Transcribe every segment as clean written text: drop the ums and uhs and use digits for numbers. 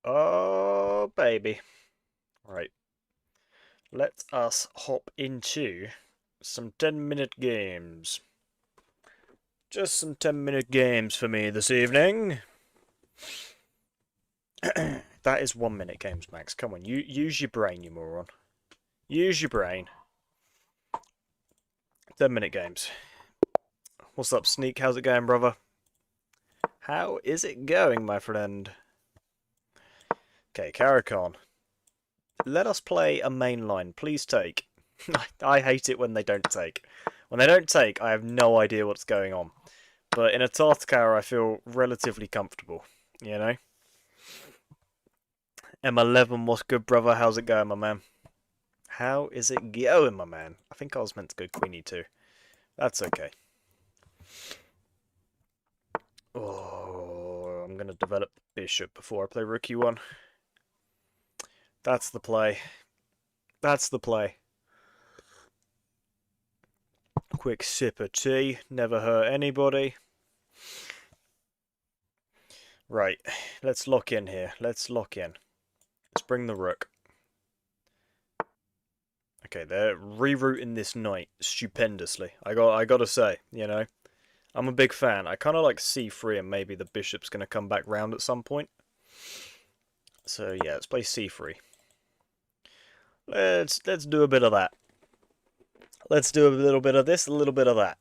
Oh, baby. Right. Let us hop into some 10-minute games. Just some 10-minute games for me this evening. That is 1-minute games, Max. Come on, you use your brain, you moron. Use your brain. 10-minute games. What's up, Sneak? How's it going, brother? How is it going, my friend? Okay, Karakon. Let us play a main line. Please take. I hate it when they don't take. When they don't take, I have no idea what's going on. But in a Tartakower, I feel relatively comfortable, you know? M11, what's good, brother? How's it going, my man? How is it going, my man? I think I was meant to go Queenie too. That's okay. Oh, I'm going to develop Bishop before I play Rookie 1. That's the play. That's the play. Quick sip of tea. Never hurt anybody. Right. Let's lock in here. Let's lock in. Let's bring the Rook. Okay, they're rerouting this knight stupendously. I gotta say, you know. I'm a big fan. I kind of like c3 and maybe the bishop's going to come back round at some point. So yeah, let's play c3. Let's do a bit of that. Let's do a little bit of this, a little bit of that.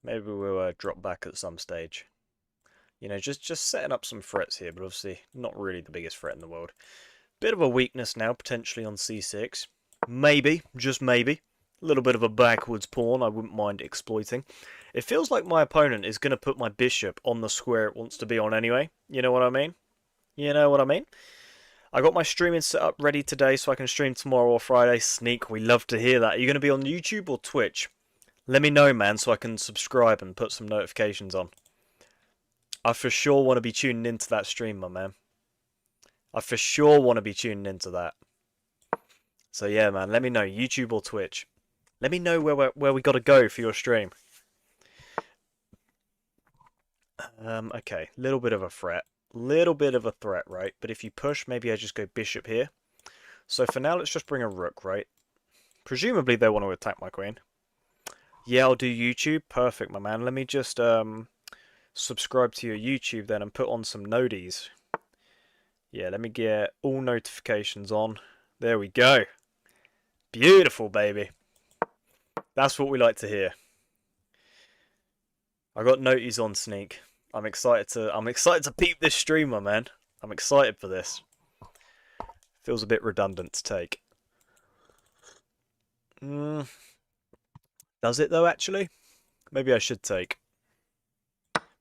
Maybe we'll drop back at some stage. You know, just setting up some threats here, but obviously not really the biggest threat in the world. Bit of a weakness now, potentially on c6. Maybe, just maybe. A little bit of a backwards pawn I wouldn't mind exploiting. It feels like my opponent is going to put my bishop on the square it wants to be on anyway. You know what I mean? You know what I mean? I got my streaming set up ready today so I can stream tomorrow or Friday. Sneak, we love to hear that. Are you going to be on YouTube or Twitch? Let me know, man, so I can subscribe and put some notifications on. I for sure want to be tuning into that stream, my man. I for sure want to be tuning into that. So yeah, man, let me know, YouTube or Twitch. Let me know where we got to go for your stream. Okay, little bit of a threat. Little bit of a threat, right? But if you push, maybe I just go bishop here. So for now, let's just bring a rook, right? Presumably they want to attack my queen. Yeah, I'll do YouTube. Perfect, my man. Let me just subscribe to your YouTube then and put on some noties. Yeah, let me get all notifications on. There we go. Beautiful, baby. That's what we like to hear. I got noties on, Sneak. I'm excited to peep this stream, my man. I'm excited for this. Feels a bit redundant to take. Does it though, actually? Maybe I should take.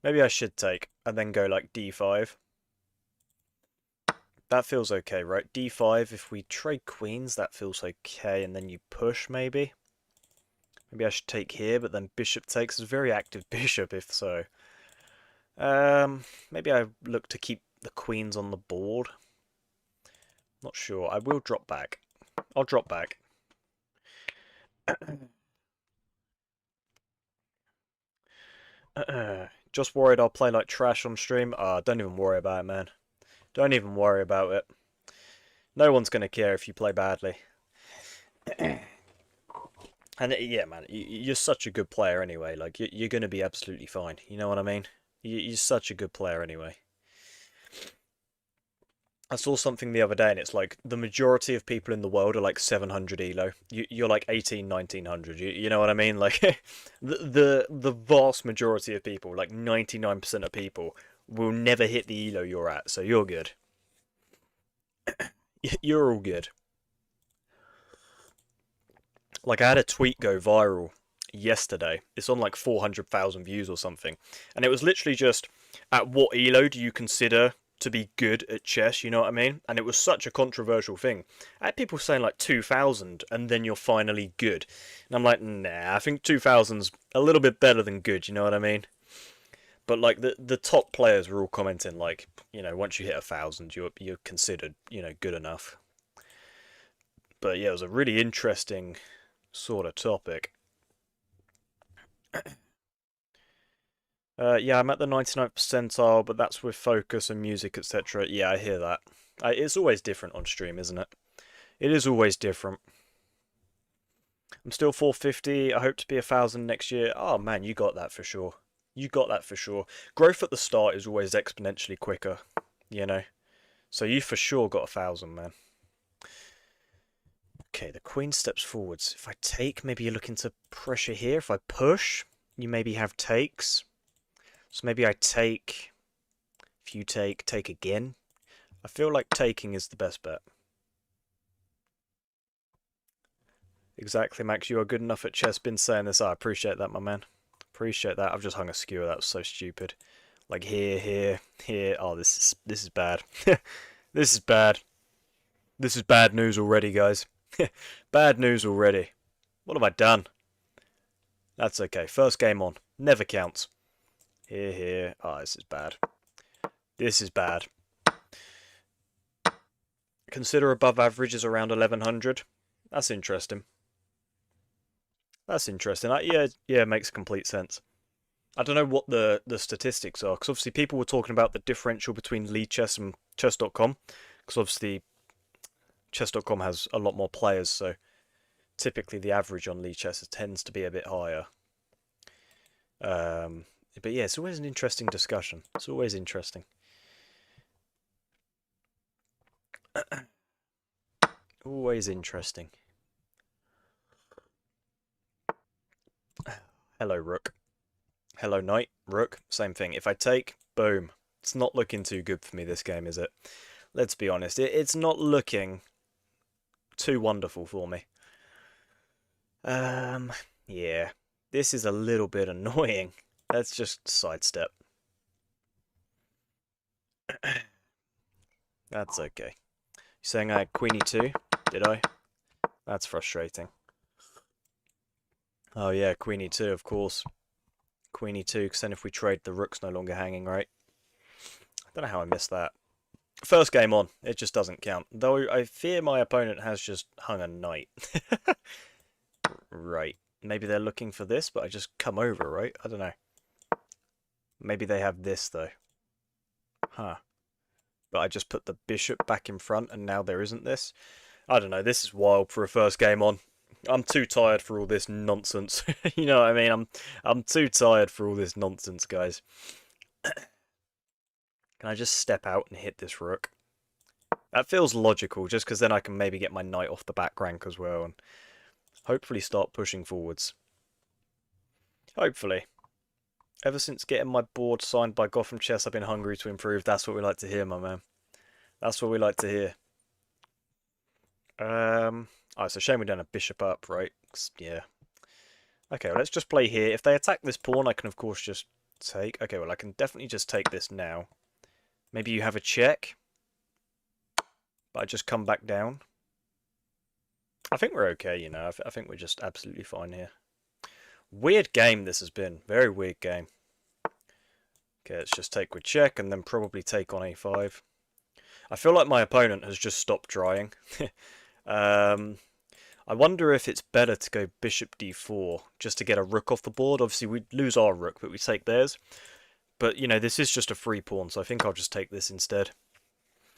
Maybe I should take and then go like d5. That feels okay, right? d5, if we trade queens, that feels okay, and then you push, maybe? Maybe I should take here, but then bishop takes. It's a very active bishop, if so. Maybe I look to keep the queens on the board. Not sure. I will drop back. I'll drop back. Just worried I'll play like trash on stream. Don't even worry about it, man. Don't even worry about it. No one's going to care if you play badly. And yeah, man, you're such a good player anyway. Like, you're going to be absolutely fine. You know what I mean? You're such a good player anyway. I saw something the other day and it's like the majority of people in the world are like 700 elo. You're like 18, 1900. You know what I mean? Like the vast majority of people, like 99% of people, will never hit the elo you're at. So you're good. You're all good. Like I had a tweet go viral yesterday. It's on like 400,000 views or something. And it was literally just, at what elo do you consider to be good at chess, you know what I mean? And it was such a controversial thing. I had people saying like 2000 and then you're finally good. And I'm like, nah, I think 2000's a little bit better than good, you know what I mean? But like the top players were all commenting like, you know, once you hit 1000, you're considered, you know, good enough. But yeah, it was a really interesting sort of topic. Yeah, I'm at the 99th percentile, but that's with focus and music, etc. Yeah, I hear that. It's always different on stream, isn't it? It is always different. I'm still 450. I hope to be 1,000 next year. Oh man, you got that for sure. You got that for sure. Growth at the start is always exponentially quicker, you know. So you for sure got 1,000, man. Okay, the queen steps forwards. If I take, maybe you're looking to pressure here. If I push, you maybe have takes. So maybe I take. If you take again. I feel like taking is the best bet. Exactly, Max. You are good enough at chess. Been saying this. I appreciate that, my man. Appreciate that. I've just hung a skewer. That was so stupid. Like here, here, here. Oh, this is bad. This is bad. This is bad news already, guys. Bad news already. What have I done? That's okay. First game on. Never counts. Here, here. Oh, this is bad. This is bad. Consider above average is around 1100. That's interesting. That's interesting. Yeah, it makes complete sense. I don't know what the statistics are, because obviously people were talking about the differential between Lead Chess and Chess.com, because obviously Chess.com has a lot more players, so typically the average on Lead Chess tends to be a bit higher. But yeah, it's always an interesting discussion. It's always interesting. Always interesting. Hello, Rook. Hello, Knight. Rook. Same thing. If I take, boom. It's not looking too good for me this game, is it? Let's be honest. It's not looking too wonderful for me. Yeah. This is a little bit annoying. Let's just sidestep. That's okay. You saying I had Queen E2? Did I? That's frustrating. Oh yeah, Queen E2, of course. Queen E2, because then if we trade, the rook's no longer hanging, right? I don't know how I missed that. First game on, it just doesn't count. Though I fear my opponent has just hung a knight. Right. Maybe they're looking for this, but I just come over, right? I don't know. Maybe they have this, though. Huh. But I just put the bishop back in front, and now there isn't this. I don't know, this is wild for a first game on. I'm too tired for all this nonsense. You know what I mean? I'm too tired for all this nonsense, guys. Can I just step out and hit this rook? That feels logical, just because then I can maybe get my knight off the back rank as well, and hopefully start pushing forwards. Hopefully. Ever since getting my board signed by Gotham Chess, I've been hungry to improve. That's what we like to hear, my man. That's what we like to hear. Oh, it's a shame we don't have bishop up, right? Yeah. Okay, well, let's just play here. If they attack this pawn, I can, of course, just take. Okay, well, I can definitely just take this now. Maybe you have a check. But I just come back down. I think we're okay, you know. I think we're just absolutely fine here. Weird game this has been. Very weird game. Okay, let's just take with check and then probably take on a5. I feel like my opponent has just stopped trying. I wonder if it's better to go bishop d4 just to get a rook off the board. Obviously, we lose our rook, but we take theirs. But, you know, this is just a free pawn, so I think I'll just take this instead.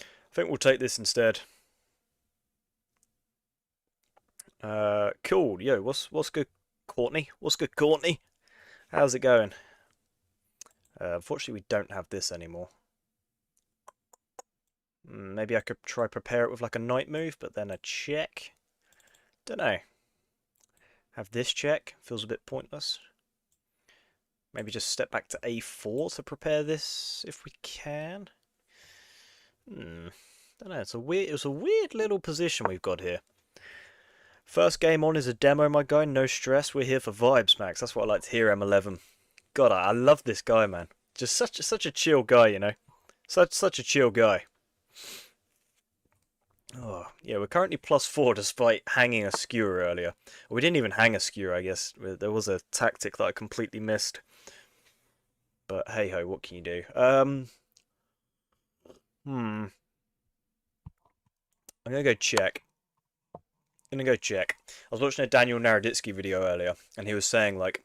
I think we'll take this instead. Cool. Yo, what's good, Courtney? What's good, Courtney? How's it going? Unfortunately, we don't have this anymore. Maybe I could try prepare it with like a knight move, but then a check. Don't know. Have this check. Feels a bit pointless. Maybe just step back to a4 to prepare this if we can. Don't know. It's a weird little position we've got here. First game on is a demo, my guy. No stress. We're here for vibes, Max. That's what I like to hear, M11. God, I love this guy, man. Just such a chill guy, you know. Such a chill guy. Oh, yeah, we're currently +4 despite hanging a skewer earlier. We didn't even hang a skewer, I guess. There was a tactic that I completely missed. But hey ho, what can you do? I'm gonna go check. I was watching a Daniel Naroditsky video earlier, and he was saying, like,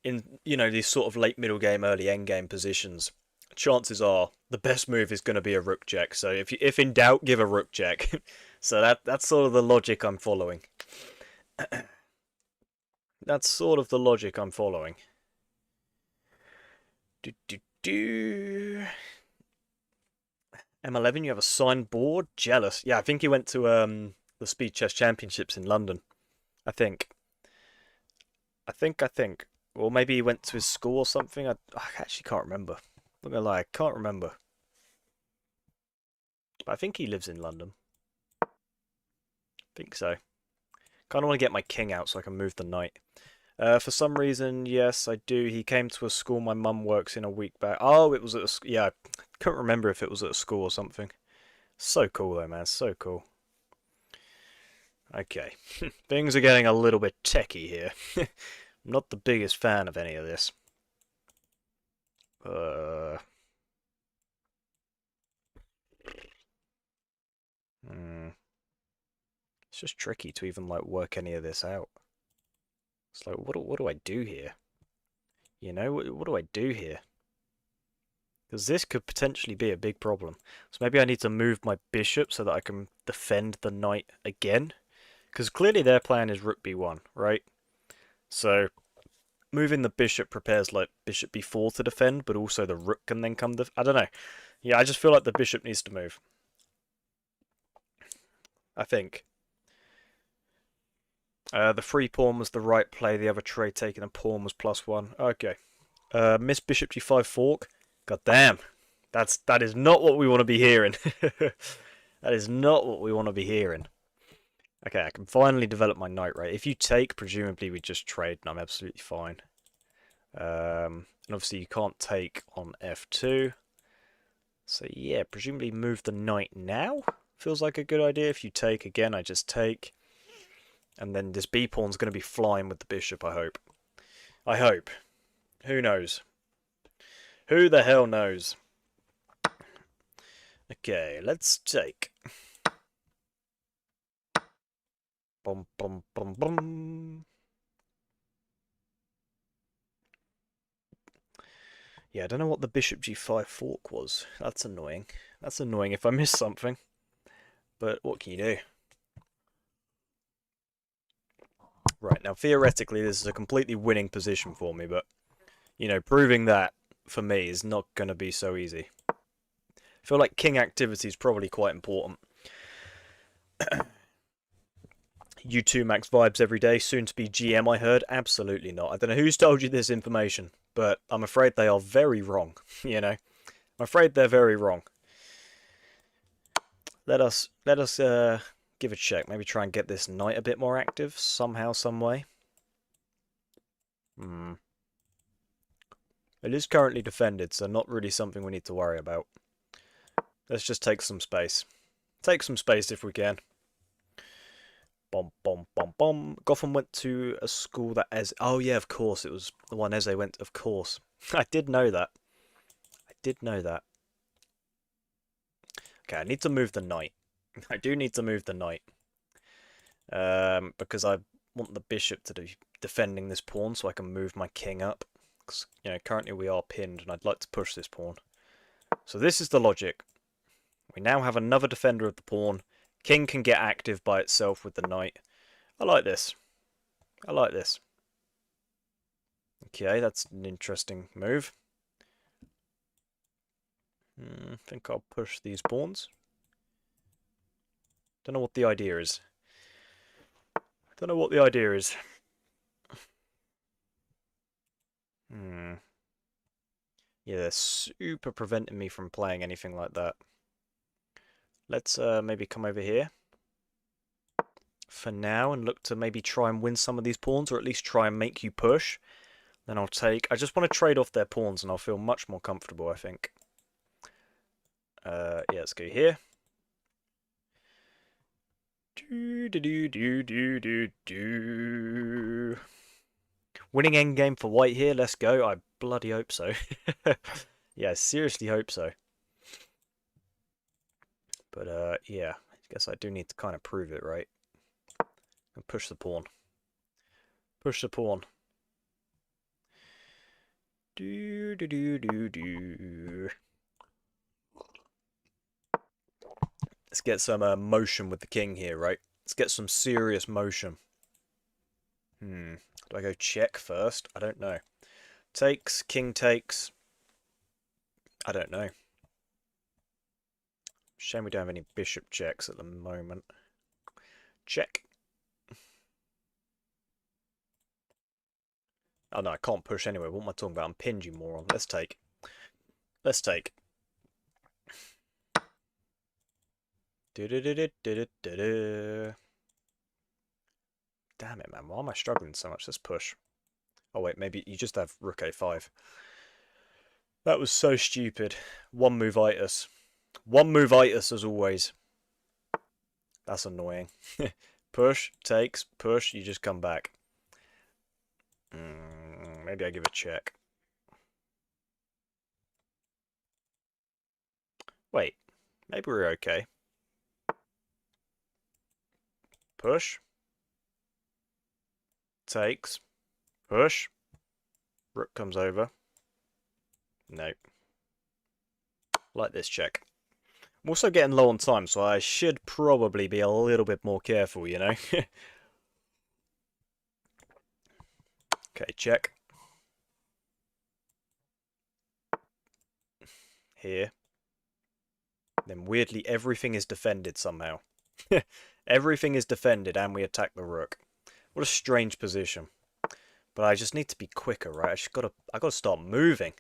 in, you know, these sort of late middle game, early end game positions, chances are the best move is going to be a rook check. So if in doubt, give a rook check. So that's sort of the logic I'm following. That's sort of the logic I'm following. M11, you have a signed board? Jealous. Yeah, I think he went to the Speed Chess Championships in London. I think. I think. Or maybe he went to his school or something. I actually can't remember. I'm not gonna lie, I can't remember. But I think he lives in London. I think so. Kind of want to get my king out so I can move the knight. For some reason, yes, I do. He came to a school my mum works in a week back. Oh, it was at a... Yeah, I couldn't remember if it was at a school or something. So cool, though, man. So cool. Okay. Things are getting a little bit techie here. I'm not the biggest fan of any of this. It's just tricky to even, like, work any of this out. It's like, what do I do here? You know, what do I do here? Because this could potentially be a big problem. So maybe I need to move my bishop so that I can defend the knight again. Because clearly their plan is rook b1, right? So moving the bishop prepares like bishop b4 to defend, but also the rook can then come... I don't know. Yeah, I just feel like the bishop needs to move. I think. The free pawn was the right play. The other trade taking a pawn was +1. Okay. Miss bishop g5 fork. God damn. That is not what we want to be hearing. That is not what we want to be hearing. Okay, I can finally develop my knight, right? If you take, presumably we just trade and I'm absolutely fine. And obviously you can't take on f2. So yeah, presumably move the knight now. Feels like a good idea. If you take again, I just take. And then this b pawn's going to be flying with the bishop, I hope. I hope. Who knows? Who the hell knows? Okay, let's take. Bum, bum, bum, bum. Yeah, I don't know what the bishop g5 fork was. That's annoying. That's annoying if I miss something. But what can you do? Right, now theoretically this is a completely winning position for me, but, you know, proving that, for me, is not going to be so easy. I feel like king activity is probably quite important. U2 max vibes every day, soon to be GM, I heard. Absolutely not. I don't know who's told you this information, but I'm afraid they are very wrong, you know. I'm afraid they're very wrong. Let us give it a check. Maybe try and get this knight a bit more active somehow, some way. It is currently defended, so not really something we need to worry about. Let's just take some space. Take some space if we can. Bom, bom, bom, bom. Gotham went to a school that Eze... Oh, yeah, of course. It was the one Eze went... Of course. I did know that. I did know that. Okay, I need to move the knight. I do need to move the knight. Because I want the bishop to be defending this pawn so I can move my king up. Because, you know, currently we are pinned and I'd like to push this pawn. So this is the logic. We now have another defender of the pawn. King can get active by itself with the knight. I like this. I like this. Okay, that's an interesting move. I think I'll push these pawns. Don't know what the idea is. Don't know what the idea is. Yeah, they're super preventing me from playing anything like that. Let's maybe come over here for now and look to maybe try and win some of these pawns, or at least try and make you push. Then I'll take... I just want to trade off their pawns and I'll feel much more comfortable, I think. Yeah, let's go here. Winning endgame for white here, let's go. I bloody hope so. Yeah, I seriously hope so. But, yeah, I guess I do need to kind of prove it, right? And push the pawn. Push the pawn. Do do do do do. Let's get some motion with the king here, right? Let's get some serious motion. Do I go check first? I don't know. Takes, king takes. I don't know. Shame we don't have any bishop checks at the moment. Check. Oh no, I can't push anyway. What am I talking about? I'm pinned, you moron. Let's take. Let's take. Damn it, man. Why am I struggling so much? Let's push. Oh wait, maybe you just have rook a5. That was so stupid. One move-itis. One move-itis as always. That's annoying. Push, takes, push, you just come back. Maybe I give a check. Wait, maybe we're okay. Push. Takes. Push. Rook comes over. Nope. Like this check. I'm also getting low on time, so I should probably be a little bit more careful, you know? Okay, check. Here. Then weirdly, everything is defended somehow. Everything is defended and we attack the rook. What a strange position. But I just need to be quicker, right? I gotta start moving.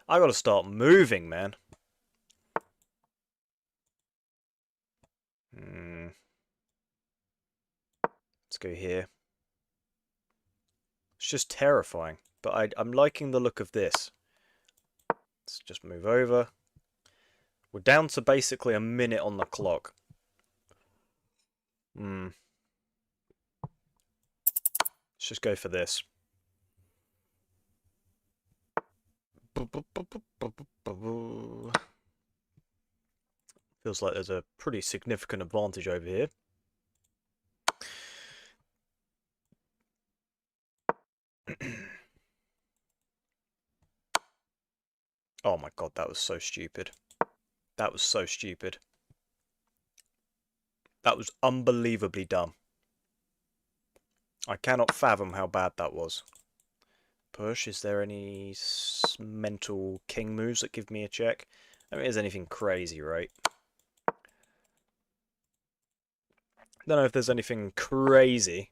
I gotta start moving, man. Let's go here. It's just terrifying. But I'm liking the look of this. Let's just move over. We're down to basically a minute on the clock. Let's just go for this. Feels like there's a pretty significant advantage over here. Oh my god, that was so stupid. That was so stupid. That was unbelievably dumb. I cannot fathom how bad that was. Push, is there any mental king moves that give me a check? I mean, is anything crazy, right? Don't know if there's anything crazy.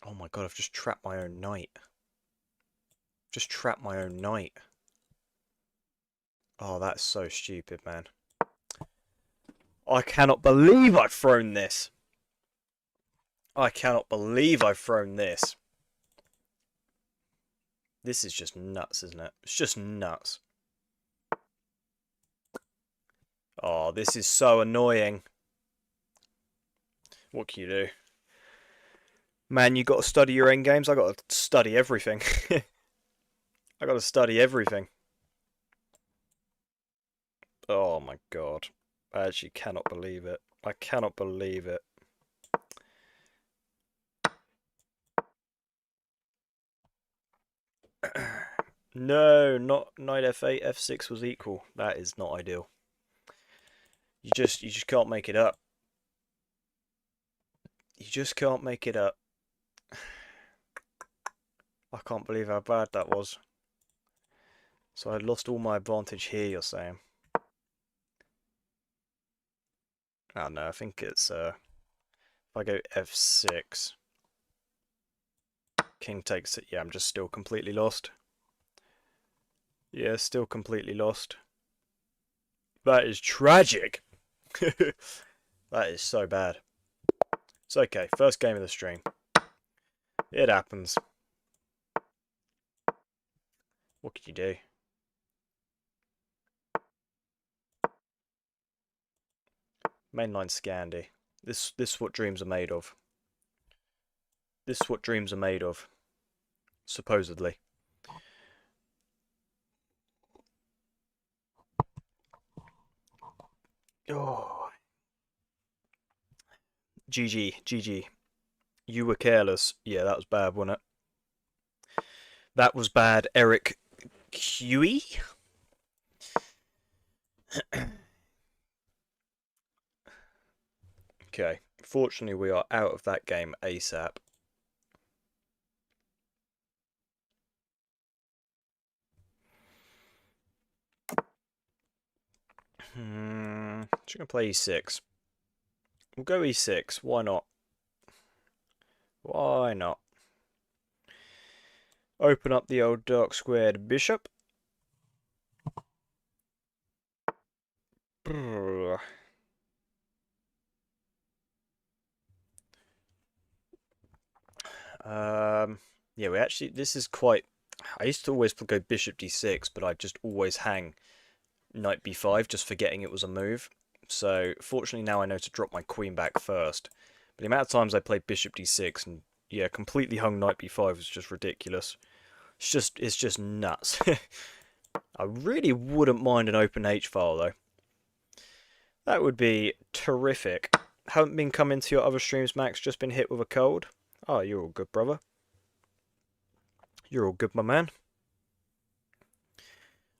Oh my god, I've just trapped my own knight. Just trapped my own knight. Oh, that's so stupid, man. I cannot believe I've thrown this. I cannot believe I've thrown this. This is just nuts, isn't it? It's just nuts. Oh, this is so annoying. What can you do? Man, you got to study your endgames. I got to study everything. I got to study everything. Oh my god. I actually cannot believe it. I cannot believe it. No, not knight f8, f6 was equal. That is not ideal. You just can't make it up. You just can't make it up. I can't believe how bad that was. So I lost all my advantage here, you're saying? Oh no, I think it's if I go f6, king takes it. Yeah, I'm just still completely lost. Yeah, still completely lost. That is tragic. That is so bad. It's okay. First game of the stream. It happens. What can you do? Mainline Scandi. This is what dreams are made of. This is what dreams are made of. Supposedly. Oh. GG, GG. You were careless. Yeah, that was bad, wasn't it? That was bad, Eric Huey. Okay, fortunately we are out of that game ASAP. Just gonna play e6. We'll go e6. Why not? Why not? Open up the old dark squared bishop. Yeah, we actually, this is quite, I used to always go bishop d6, but I just always hang knight b5, just forgetting it was a move. So, fortunately now I know to drop my queen back first. But the amount of times I played bishop d6 and, yeah, completely hung knight b5 was just ridiculous. It's just nuts. I really wouldn't mind an open H-file, though. That would be terrific. Haven't been coming to your other streams, Max, just been hit with a cold? Oh, you're all good, brother. You're all good, my man.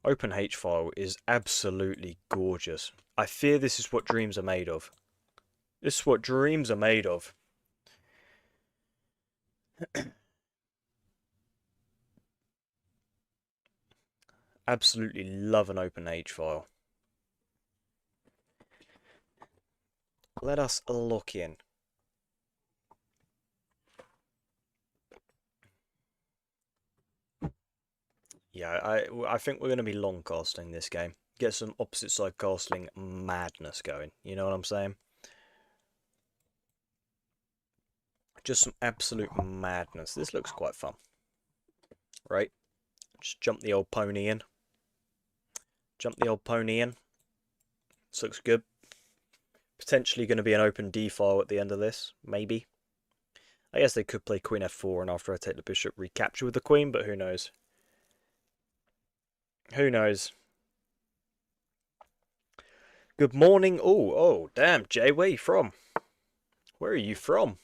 Open H-file is absolutely gorgeous. I fear this is what dreams are made of. This is what dreams are made of. Absolutely love an open H-file. Let us look in. Yeah, I think we're going to be long casting this game. Get some opposite side castling madness going. You know what I'm saying? Just some absolute madness. This looks quite fun. Right? Just jump the old pony in. Jump the old pony in. This looks good. Potentially going to be an open d-file at the end of this. Maybe. I guess they could play queen f4 and after I take the bishop recapture with the queen, but who knows? Who knows? Good morning. Oh, damn, Jay, where are you from? Where are you from?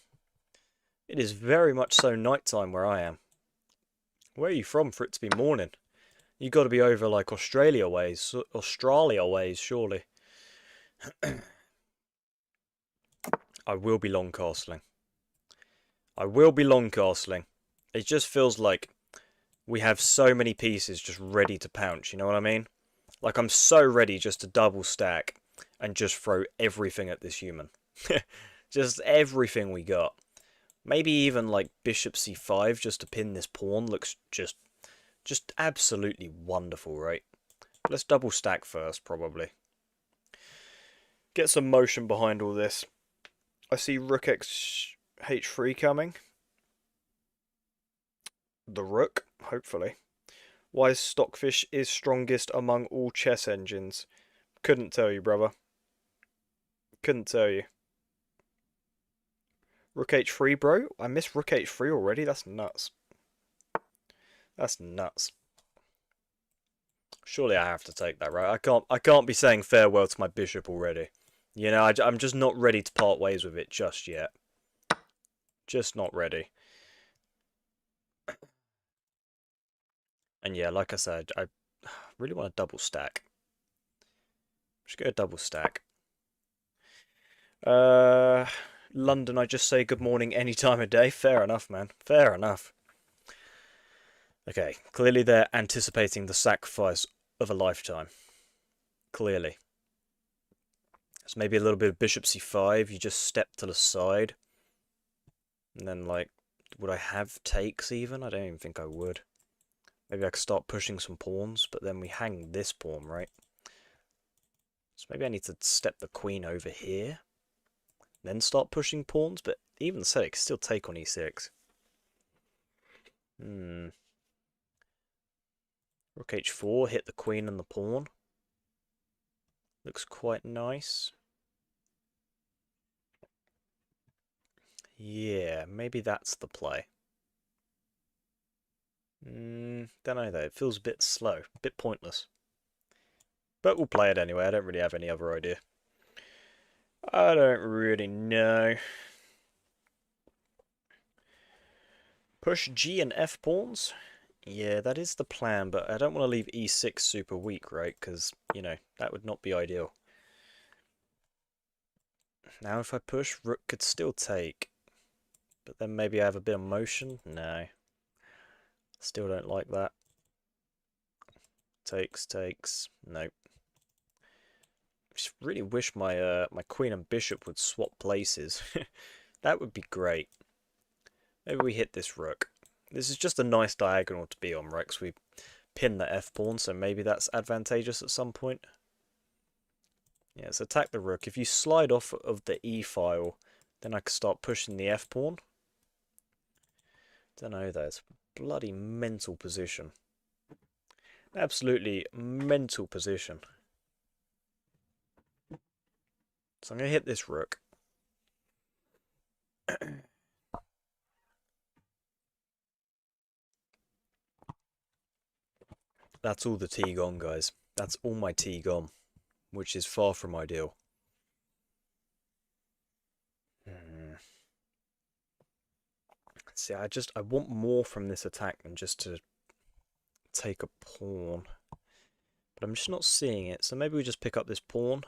It is very much so nighttime where I am. Where are you from for it to be morning? You got to be over like Australia ways, surely. I will be long castling. I will be long castling. It just feels like we have so many pieces just ready to pounce, you know what I mean? Like I'm so ready just to double stack and just throw everything at this human. Just everything we got. Maybe even like bishop c5 just to pin this pawn looks just absolutely wonderful, right? Let's double stack first, probably. Get some motion behind all this. I see rook x h3 coming. The rook, hopefully. Why Stockfish is strongest among all chess engines. Couldn't tell you, brother. Couldn't tell you. Rook h3, bro? I missed rook h3 already? That's nuts. That's nuts. Surely I have to take that, right? I can't be saying farewell to my bishop already. You know, I'm just not ready to part ways with it just yet. Just not ready. And yeah, like I said, I really want a double stack. Just go a double stack. London, I just say good morning any time of day. Fair enough, man. Fair enough. Okay, clearly they're anticipating the sacrifice of a lifetime. Clearly. So maybe a little bit of bishop c5. You just step to the side. And then, like, would I have takes even? I don't even think I would. Maybe I could start pushing some pawns, but then we hang this pawn, right? So maybe I need to step the queen over here. Then start pushing pawns, but even so, it can still take on e6. Rook h4, hit the queen and the pawn. Looks quite nice. Yeah, maybe that's the play. Don't know though, it feels a bit slow, a bit pointless. But we'll play it anyway, I don't really have any other idea. I don't really know. Push G and F pawns. Yeah, that is the plan, but I don't want to leave E6 super weak, right? Because, you know, that would not be ideal. Now if I push, rook could still take. But then maybe I have a bit of motion? No. Still don't like that. Takes. Nope. Just really wish my my queen and bishop would swap places. That would be great. Maybe we hit this rook. This is just a nice diagonal to be on, right? Because we pin the f pawn, so maybe that's advantageous at some point. Yeah, let's attack the rook. If you slide off of the e file, then I can start pushing the f pawn. Don't know though. It's a bloody mental position. Absolutely mental position. So I'm going to hit this rook. That's all the tea gone, guys. That's all my tea gone, which is far from ideal. See, I want more from this attack than just to take a pawn. But I'm just not seeing it, so maybe we just pick up this pawn.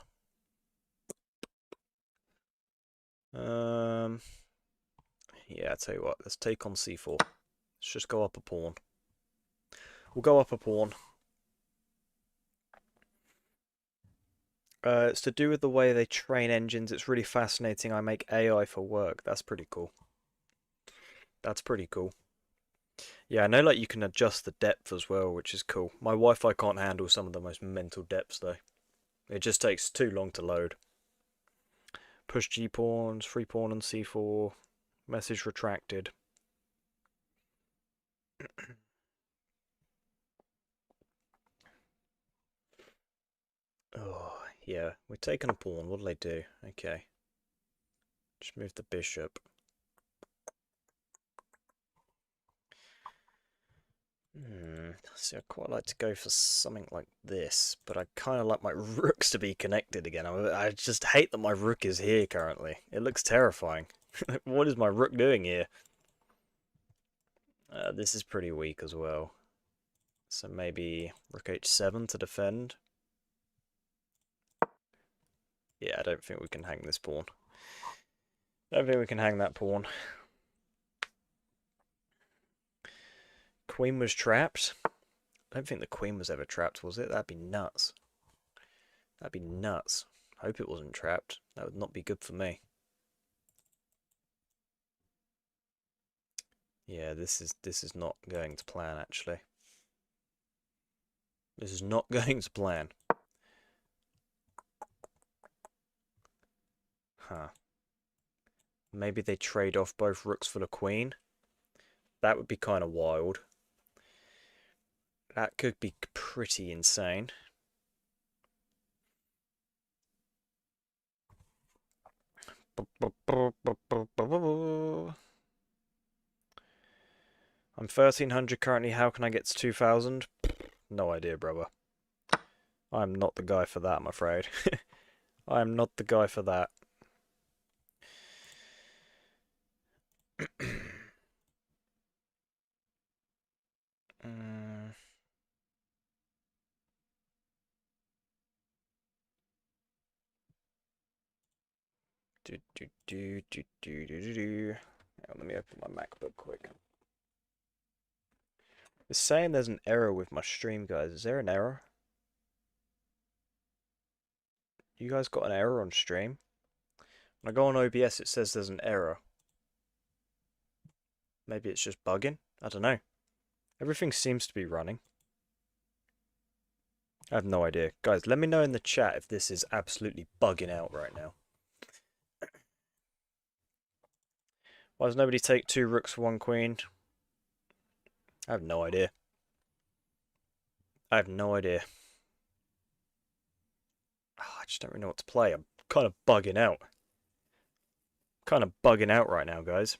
Yeah, I tell you what, let's take on c4. Let's just go up a pawn. We'll go up a pawn. It's to do with the way they train engines. It's really fascinating. I make AI for work. That's pretty cool. That's pretty cool. Yeah, I know like you can adjust the depth as well, which is cool. My Wi-Fi can't handle some of the most mental depths though. It just takes too long to load. Push G pawns, free pawn on C4. Message retracted. Oh, yeah. We're taking a pawn. What do they do? Okay. Just move the bishop. See, I'd quite like to go for something like this, but I kind of like my rooks to be connected again. I just hate that my rook is here currently. It looks terrifying. What is my rook doing here? This is pretty weak as well. So maybe rook h7 to defend. Yeah, I don't think we can hang this pawn. I don't think we can hang that pawn. Queen was trapped. I don't think the queen was ever trapped, was it? That'd be nuts. That'd be nuts. Hope it wasn't trapped. That would not be good for me. Yeah, this is not going to plan actually. This is not going to plan. Huh. Maybe they trade off both rooks for the queen. That would be kind of wild. That could be pretty insane. I'm 1300 currently. How can I get to 2000? No idea, brother. I'm not the guy for that, I'm afraid. I am not the guy for that. Let me open my MacBook quick. It's saying there's an error with my stream, guys. Is there an error? You guys got an error on stream? When I go on OBS, it says there's an error. Maybe it's just bugging? I don't know. Everything seems to be running. I have no idea. Guys, let me know in the chat if this is absolutely bugging out right now. Why does nobody take 2 rooks for 1 queen? I have no idea. I have no idea. Oh, I just don't really know what to play. I'm kind of bugging out. Kind of bugging out right now, guys.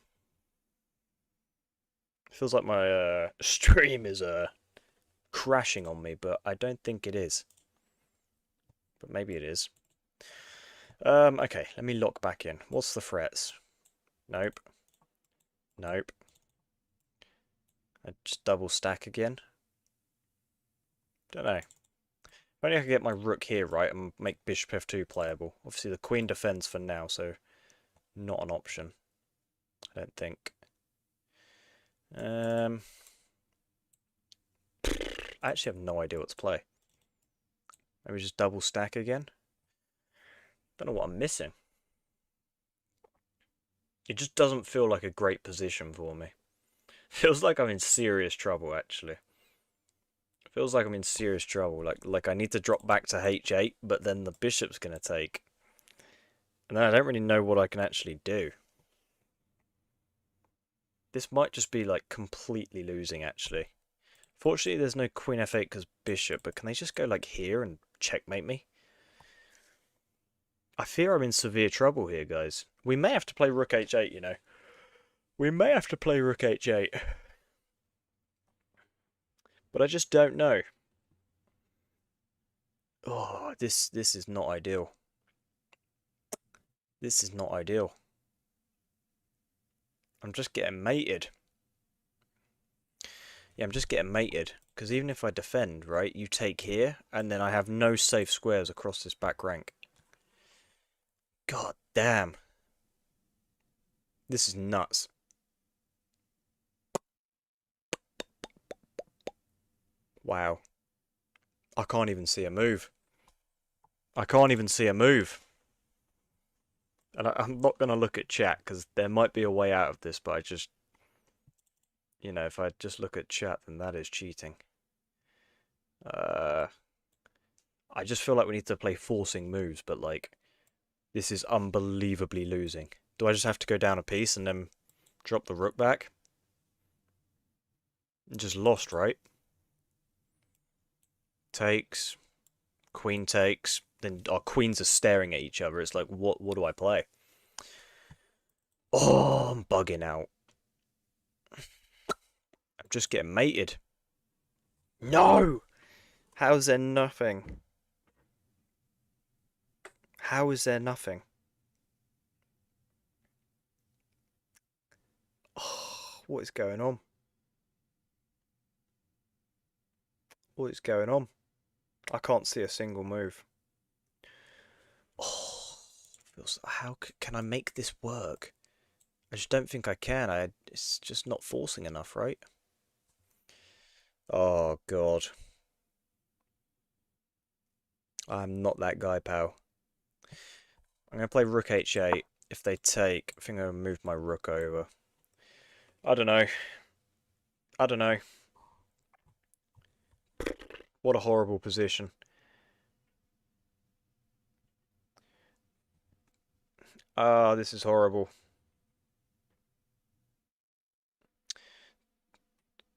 Feels like my stream is crashing on me, but I don't think it is. But maybe it is. Okay, let me lock back in. What's the threats? Nope. Nope. I just double stack again. Don't know. If only I could get my rook here right and make bishop f2 playable. Obviously the queen defends for now, so not an option. I don't think. I actually have no idea what to play. Maybe just double stack again. Don't know what I'm missing. It just doesn't feel like a great position for me. Feels like I'm in serious trouble, actually. Feels like I'm in serious trouble. Like I need to drop back to h8, but then the bishop's going to take. And then I don't really know what I can actually do. This might just be like completely losing, actually. Fortunately, there's no queen f8 because bishop, but can they just go like here and checkmate me? I fear I'm in severe trouble here, guys. We may have to play rook h8, you know. We may have to play rook h8. But I just don't know. Oh, this is not ideal. This is not ideal. I'm just getting mated. Yeah, I'm just getting mated. Because even if I defend, right, you take here, and then I have no safe squares across this back rank. God damn. This is nuts. Wow. I can't even see a move. I can't even see a move. And I'm not going to look at chat, because there might be a way out of this, but I just... You know, if I just look at chat, then that is cheating. I just feel like we need to play forcing moves, but like, this is unbelievably losing. Do I just have to go down a piece and then drop the rook back? Just lost, right? Takes. Queen takes. Then our queens are staring at each other. It's like, what do I play? Oh, I'm bugging out. I'm just getting mated. No! How's there nothing? How is there nothing? Oh, what is going on? What is going on? I can't see a single move. Oh, feels. How can I make this work? I just don't think I can. It's just not forcing enough, right? Oh god, I'm not that guy, pal. I'm gonna play rook h8. If they take, I think I'm gonna move my rook over. I don't know. I don't know. What a horrible position. Ah, this is horrible.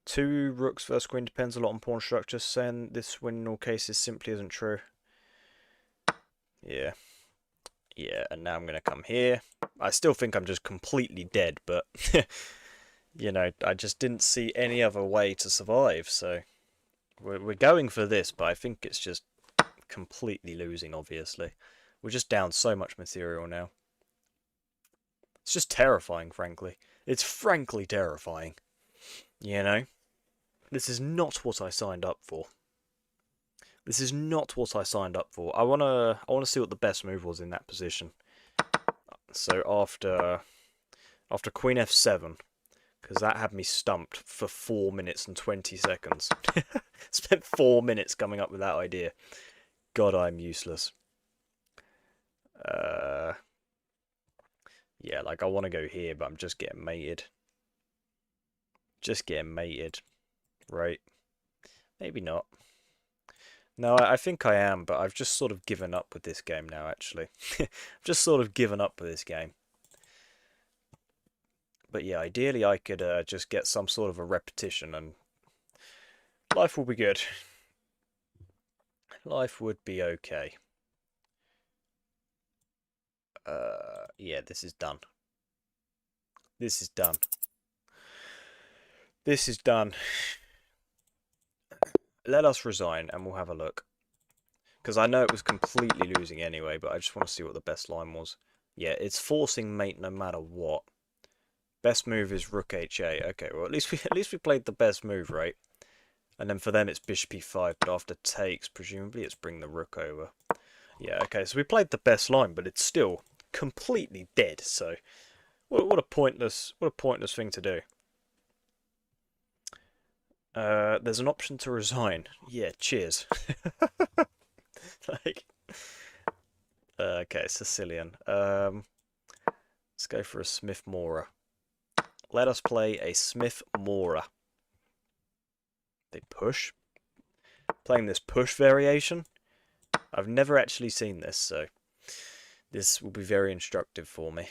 Two rooks versus queen depends a lot on pawn structure. Saying this win in all cases simply isn't true. Yeah. Yeah, and now I'm going to come here. I still think I'm just completely dead, but, you know, I just didn't see any other way to survive, so we're going for this, but I think it's just completely losing, obviously. We're just down so much material now. It's just terrifying, frankly. It's frankly terrifying. You know? This is not what I signed up for. This is not what I signed up for. I wanna see what the best move was in that position. So after Queen F7, because that had me stumped for 4 minutes and 20 seconds. Spent 4 minutes coming up with that idea. God, I'm useless. Yeah, like I want to go here, but I'm just getting mated. Just getting mated, right? Maybe not. No, I think I am, but I've just sort of given up with this game now, actually. I've just sort of given up with this game. But yeah, ideally I could just get some sort of a repetition and life will be good. Life would be okay. Yeah, this is done. This is done. This is done. Let us resign and we'll have a look. Because I know it was completely losing anyway, but I just want to see what the best line was. Yeah, it's forcing mate no matter what. Best move is rook h8. Okay, well at least we played the best move, right? And then for them it's bishop e5, but after takes, presumably it's bring the rook over. Yeah, okay, so we played the best line, but it's still completely dead. So what a pointless thing to do. There's an option to resign. Yeah, cheers. Like, okay, Sicilian. Let's go for a Smith Mora. Let us play a Smith Mora. They push. Playing this push variation. I've never actually seen this, so this will be very instructive for me.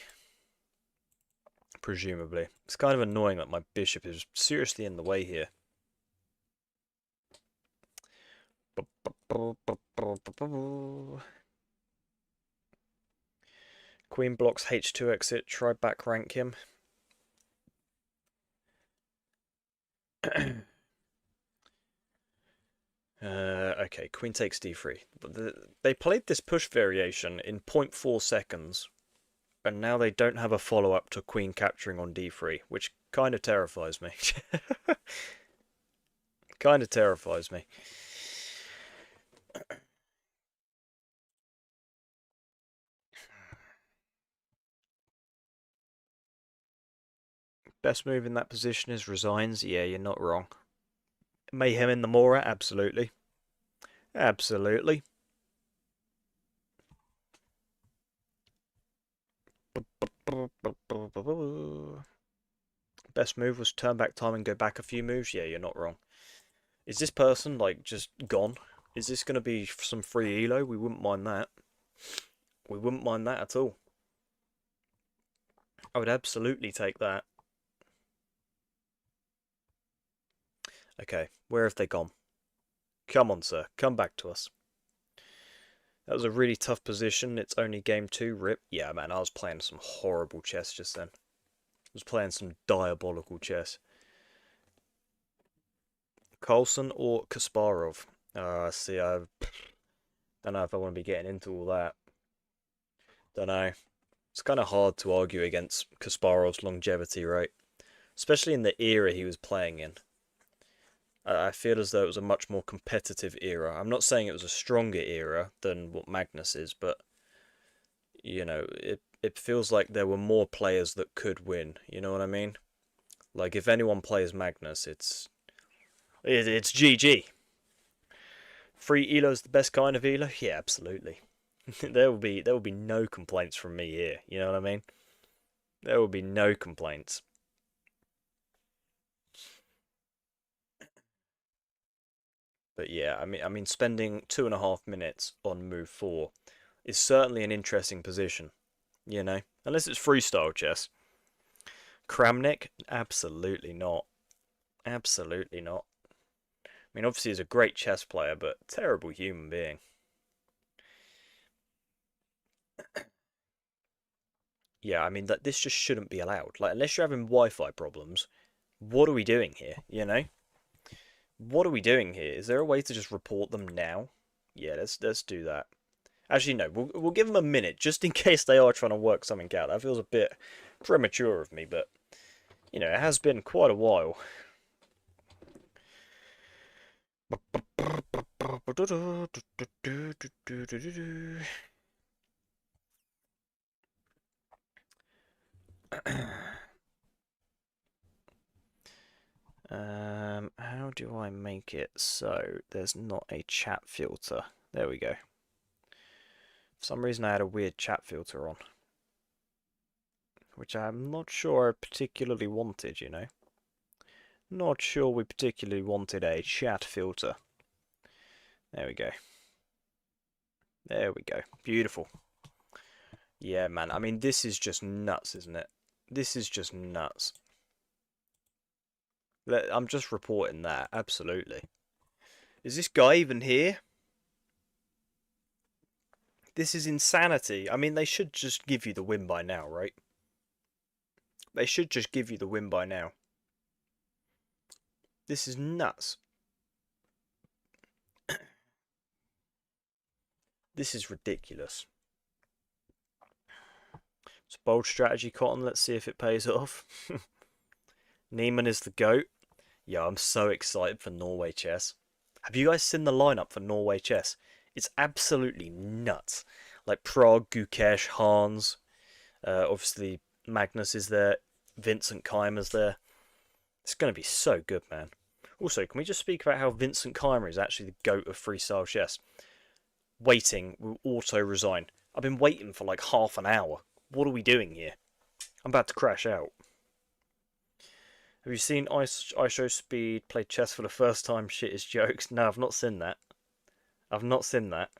Presumably. It's kind of annoying that my bishop is seriously in the way here. Queen blocks h2 exit. Try back rank him. Okay, queen takes d3. They played this push variation in 0.4 seconds, and now they don't have a follow-up to queen capturing on d3, which kind of terrifies me. Kind of terrifies me. Best move in that position is resigns. Yeah, you're not wrong. Mayhem in the Mora, absolutely. Absolutely. Best move was turn back time and go back a few moves. Yeah, you're not wrong. Is this person, like, just gone? Is this going to be some free elo? We wouldn't mind that. We wouldn't mind that at all. I would absolutely take that. Okay, where have they gone? Come on, sir. Come back to us. That was a really tough position. It's only game 2, rip. Yeah, man, I was playing some horrible chess just then. I was playing some diabolical chess. Carlsen or Kasparov? See, I don't know if I want to be getting into all that. Don't know. It's kind of hard to argue against Kasparov's longevity, right? Especially in the era he was playing in. I feel as though it was a much more competitive era. I'm not saying it was a stronger era than what Magnus is, but you know, it feels like there were more players that could win. You know what I mean? Like if anyone plays Magnus, it's GG. Free Elo's the best kind of Elo? Yeah, absolutely. there will be no complaints from me here. You know what I mean? There will be no complaints. But yeah, I mean, spending 2.5 minutes on move 4 is certainly an interesting position. You know, unless it's freestyle chess. Kramnik? Absolutely not. Absolutely not. I mean, obviously he's a great chess player, but terrible human being. Yeah, I mean that this just shouldn't be allowed. Like, unless you're having Wi-Fi problems, what are we doing here? You know, what are we doing here? Is there a way to just report them now? Yeah, let's do that. Actually, no, we'll give them a minute just in case they are trying to work something out. That feels a bit premature of me, but you know, it has been quite a while. How do I make it so there's not a chat filter? There we go. For some reason I had a weird chat filter on, which I'm not sure I particularly wanted, you know. Not sure we particularly wanted a chat filter. There we go. There we go. Beautiful. Yeah, man. I mean, this is just nuts, isn't it? This is just nuts. I'm just reporting that. Absolutely. Is this guy even here? This is insanity. I mean, they should just give you the win by now, right? They should just give you the win by now. This is nuts. This is ridiculous. It's bold strategy, Cotton. Let's see if it pays off. Neiman is the GOAT. Yeah, I'm so excited for Norway chess. Have you guys seen the lineup for Norway chess? It's absolutely nuts. Like Prague, Gukesh, Hans. Obviously, Magnus is there. Vincent Keimer's there. It's going to be so good, man. Also, can we just speak about how Vincent Keimer is actually the GOAT of freestyle chess? Waiting will auto resign. I've been waiting for like half an hour. What are we doing here? I'm about to crash out. Have you seen ISO Speed play chess for the first time? Shit is jokes. No, I've not seen that. I've not seen that.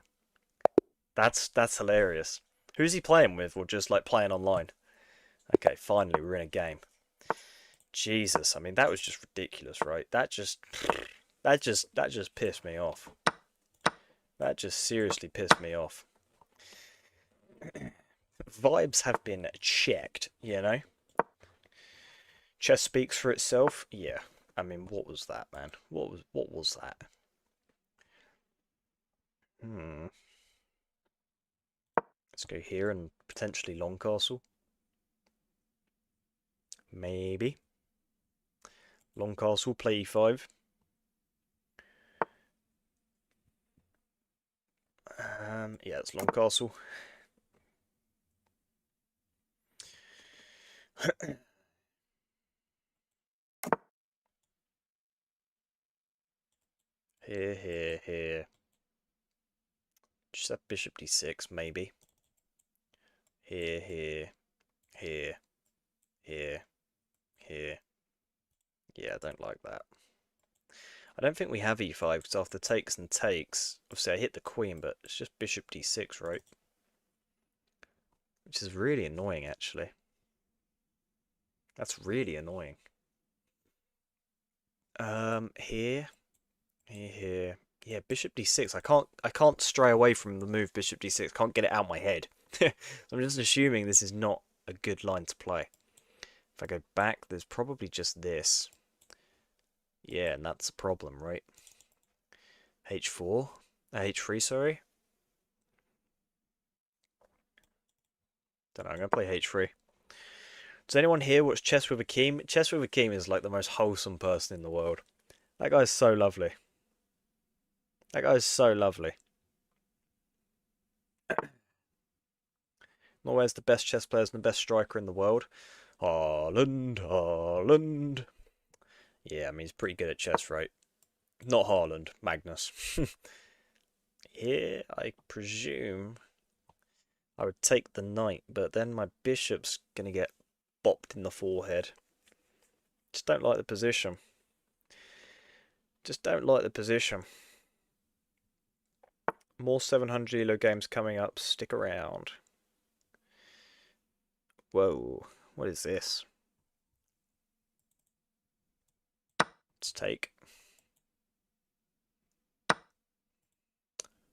That's hilarious. Who's he playing with, or just like playing online? Okay, finally we're in a game. Jesus, I mean that was just ridiculous, right? That just pissed me off. That just seriously pissed me off. Vibes have been checked, you know? Chess speaks for itself. Yeah. I mean, what was that, man? What was that? Let's go here and potentially long castle. Maybe. Long castle, play e5. Yeah, it's long castle. Here. Just have bishop d6, maybe. Here. Yeah, I don't like that. I don't think we have e5 because after takes and takes, obviously I hit the queen, but it's just bishop d6, right? Which is really annoying, actually. That's really annoying. Here. Yeah, bishop d6. I can't stray away from the move bishop d6. Can't get it out of my head. So I'm just assuming this is not a good line to play. If I go back, there's probably just this. Yeah, and that's a problem, right? h4? h3, sorry. Don't know, I'm going to play h3. Does anyone here watch Chess with Akeem? Chess with Akeem is like the most wholesome person in the world. That guy's so lovely. That guy's so lovely. Norway's the best chess players and the best striker in the world. Haaland. Yeah, I mean, he's pretty good at chess, right? Not Haaland, Magnus. Here, I presume I would take the knight, but then my bishop's going to get bopped in the forehead. Just don't like the position. Just don't like the position. More 700 ELO games coming up. Stick around. Whoa, what is this? Let's take.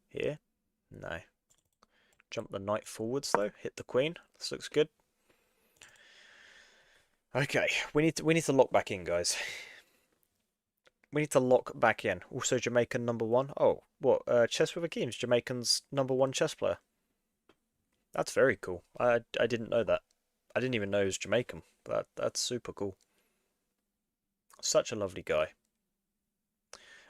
Here? No. Jump the knight forwards though. Hit the queen. This looks good. Okay, we need to lock back in, guys. We need to lock back in. Also, Jamaican #1. Oh, what? Chess with Akeem's Jamaican's #1 chess player. That's very cool. I didn't know that. I didn't even know he was Jamaican. But that's super cool. Such a lovely guy.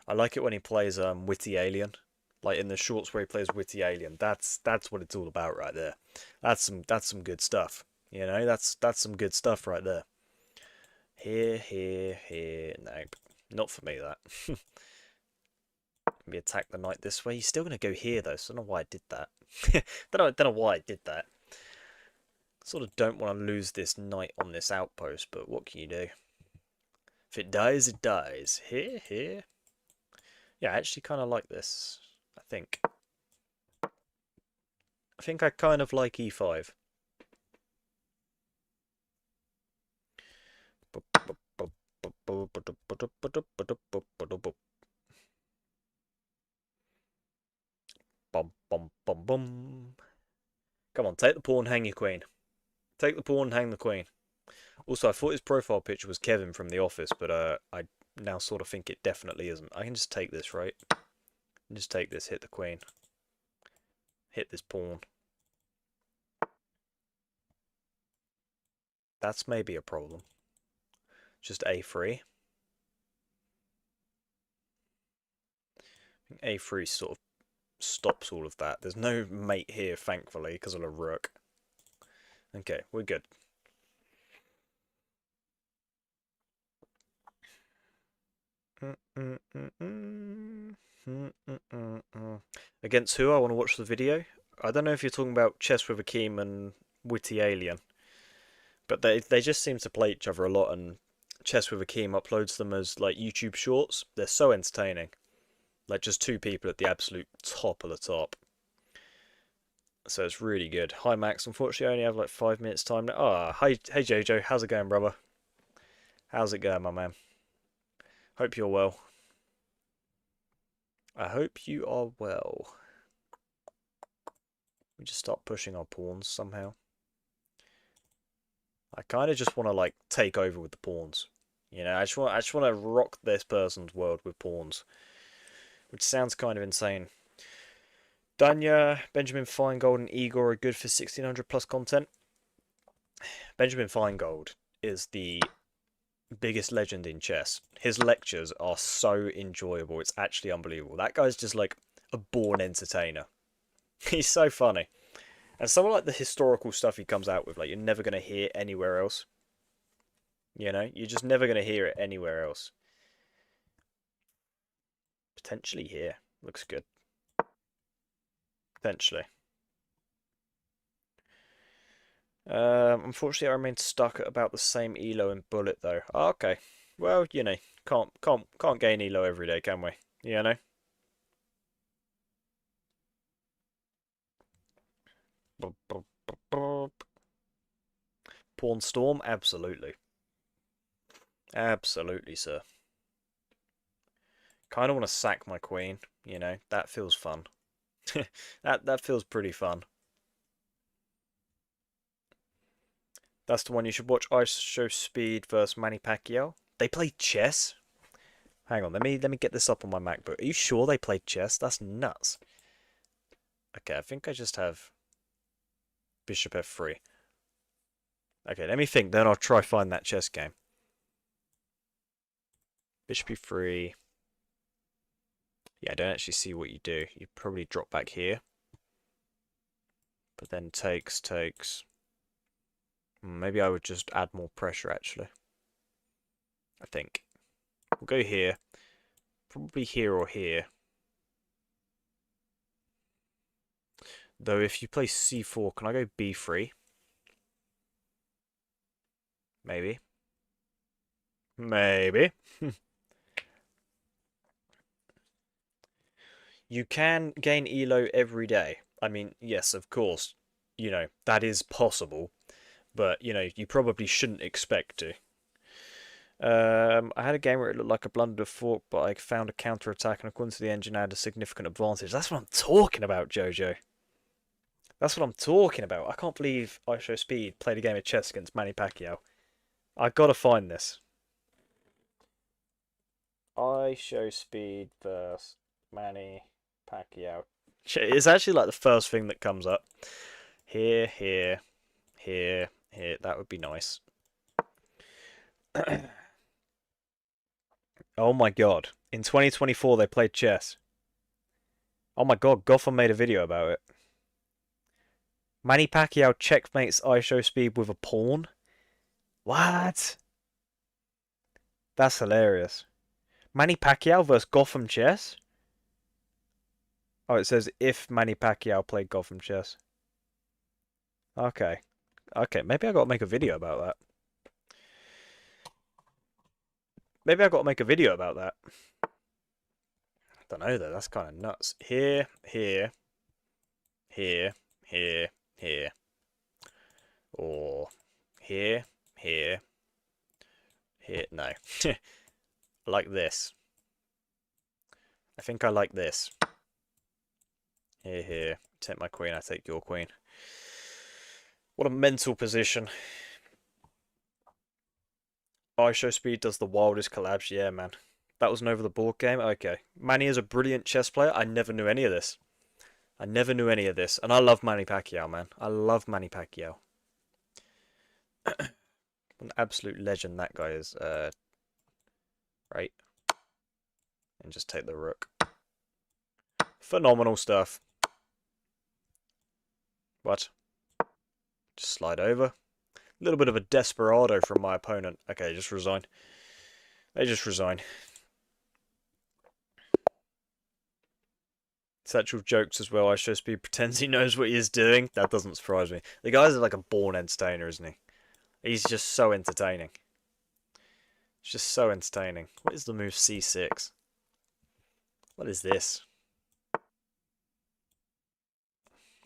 I like it when he plays Witty Alien. Like in the shorts where he plays Witty Alien. That's what it's all about right there. That's some good stuff. You know, that's some good stuff right there. Here. Nope. Not for me, that. Maybe attack the knight this way. He's still going to go here, though, so I don't know why I did that. don't know why I did that. Sort of don't want to lose this knight on this outpost, but what can you do? If it dies, it dies. Here. Yeah, I actually kind of like this, I think. I think I kind of like e5. Bum. Come on, take the pawn, hang your queen. Take the pawn, hang the queen. Also, I thought his profile picture was Kevin from The Office, but I now sort of think it definitely isn't. I can just take this, right? Just take this, hit the queen. Hit this pawn. That's maybe a problem. Just A3. A3 sort of stops all of that. There's no mate here, thankfully, because of a rook. Okay, we're good. Against who? I want to watch the video. I don't know if you're talking about Chess with Akeem and Witty Alien, but they just seem to play each other a lot, and Chess with Akeem uploads them as like YouTube shorts. They're so entertaining. Like just two people at the absolute top of the top. So it's really good. Hi Max, unfortunately I only have like 5 minutes time now. Ah, hey Jojo, how's it going, brother? How's it going, my man? Hope you're well. I hope you are well. We just start pushing our pawns somehow. I kind of just want to like take over with the pawns. You know, I just want to rock this person's world with pawns, which sounds kind of insane. Danya, Benjamin Feingold, and Igor are good for 1600 plus content. Benjamin Feingold is the biggest legend in chess. His lectures are so enjoyable. It's actually unbelievable. That guy's just like a born entertainer. He's so funny. And some of like the historical stuff he comes out with, like you're never going to hear anywhere else. You know, you're just never going to hear it anywhere else. Potentially here. Looks good. Potentially. Unfortunately, I remain stuck at about the same elo in bullet though. Oh, okay. Well, you know, can't gain elo every day, can we? You know. Pawn storm, absolutely, absolutely, sir. Kind of want to sack my queen. You know, that feels fun. that feels pretty fun. That's the one you should watch. ISO Speed versus Manny Pacquiao. They played chess. Hang on, let me get this up on my MacBook. Are you sure they played chess? That's nuts. Okay, I think I just have Bishop F3. Okay, let me think. Then I'll try find that chess game. Bishop E3. Yeah, I don't actually see what you do. You probably drop back here. But then takes. Maybe I would just add more pressure, actually. I think. We'll go here. Probably here or here. Though if you play C4, can I go B3? Maybe. Maybe. You can gain elo every day. I mean, yes, of course. You know, that is possible. But, you know, you probably shouldn't expect to. I had a game where it looked like a blundered fork, but I found a counter-attack, and according to the engine, I had a significant advantage. That's what I'm talking about, Jojo. That's what I'm talking about. I can't believe ISO Speed played a game of chess against Manny Pacquiao. I gotta find this. ISO Speed versus Manny Pacquiao. It's actually like the first thing that comes up. Here, here, here, here. That would be nice. Oh my god. In 2024 they played chess. Oh my god, Gotham made a video about it. Manny Pacquiao checkmates ISO Speed with a pawn? What? That's hilarious. Manny Pacquiao versus Gotham Chess? Oh, it says if Manny Pacquiao played Gotham Chess. Okay. Okay, maybe I gotta make a video about that. Maybe I gotta make a video about that. I don't know though, that's kind of nuts. Here, here, here, here, here. Or here, here, here. No. Like this. I think I like this. Here, here. Take my queen, I take your queen. What a mental position. ISO Speed does the wildest collabs. Yeah, man. That was an over the board game? Okay. Manny is a brilliant chess player. I never knew any of this. I never knew any of this. And I love Manny Pacquiao, man. I love Manny Pacquiao. An absolute legend that guy is. Right. And just take the rook. Phenomenal stuff. What? Just slide over. A little bit of a desperado from my opponent. Okay, just resign. They just resign. Satchel jokes as well. I should be pretends he knows what he is doing. That doesn't surprise me. The guy's like a born entertainer, isn't he? He's just so entertaining. It's just so entertaining. What is the move c6? What is this?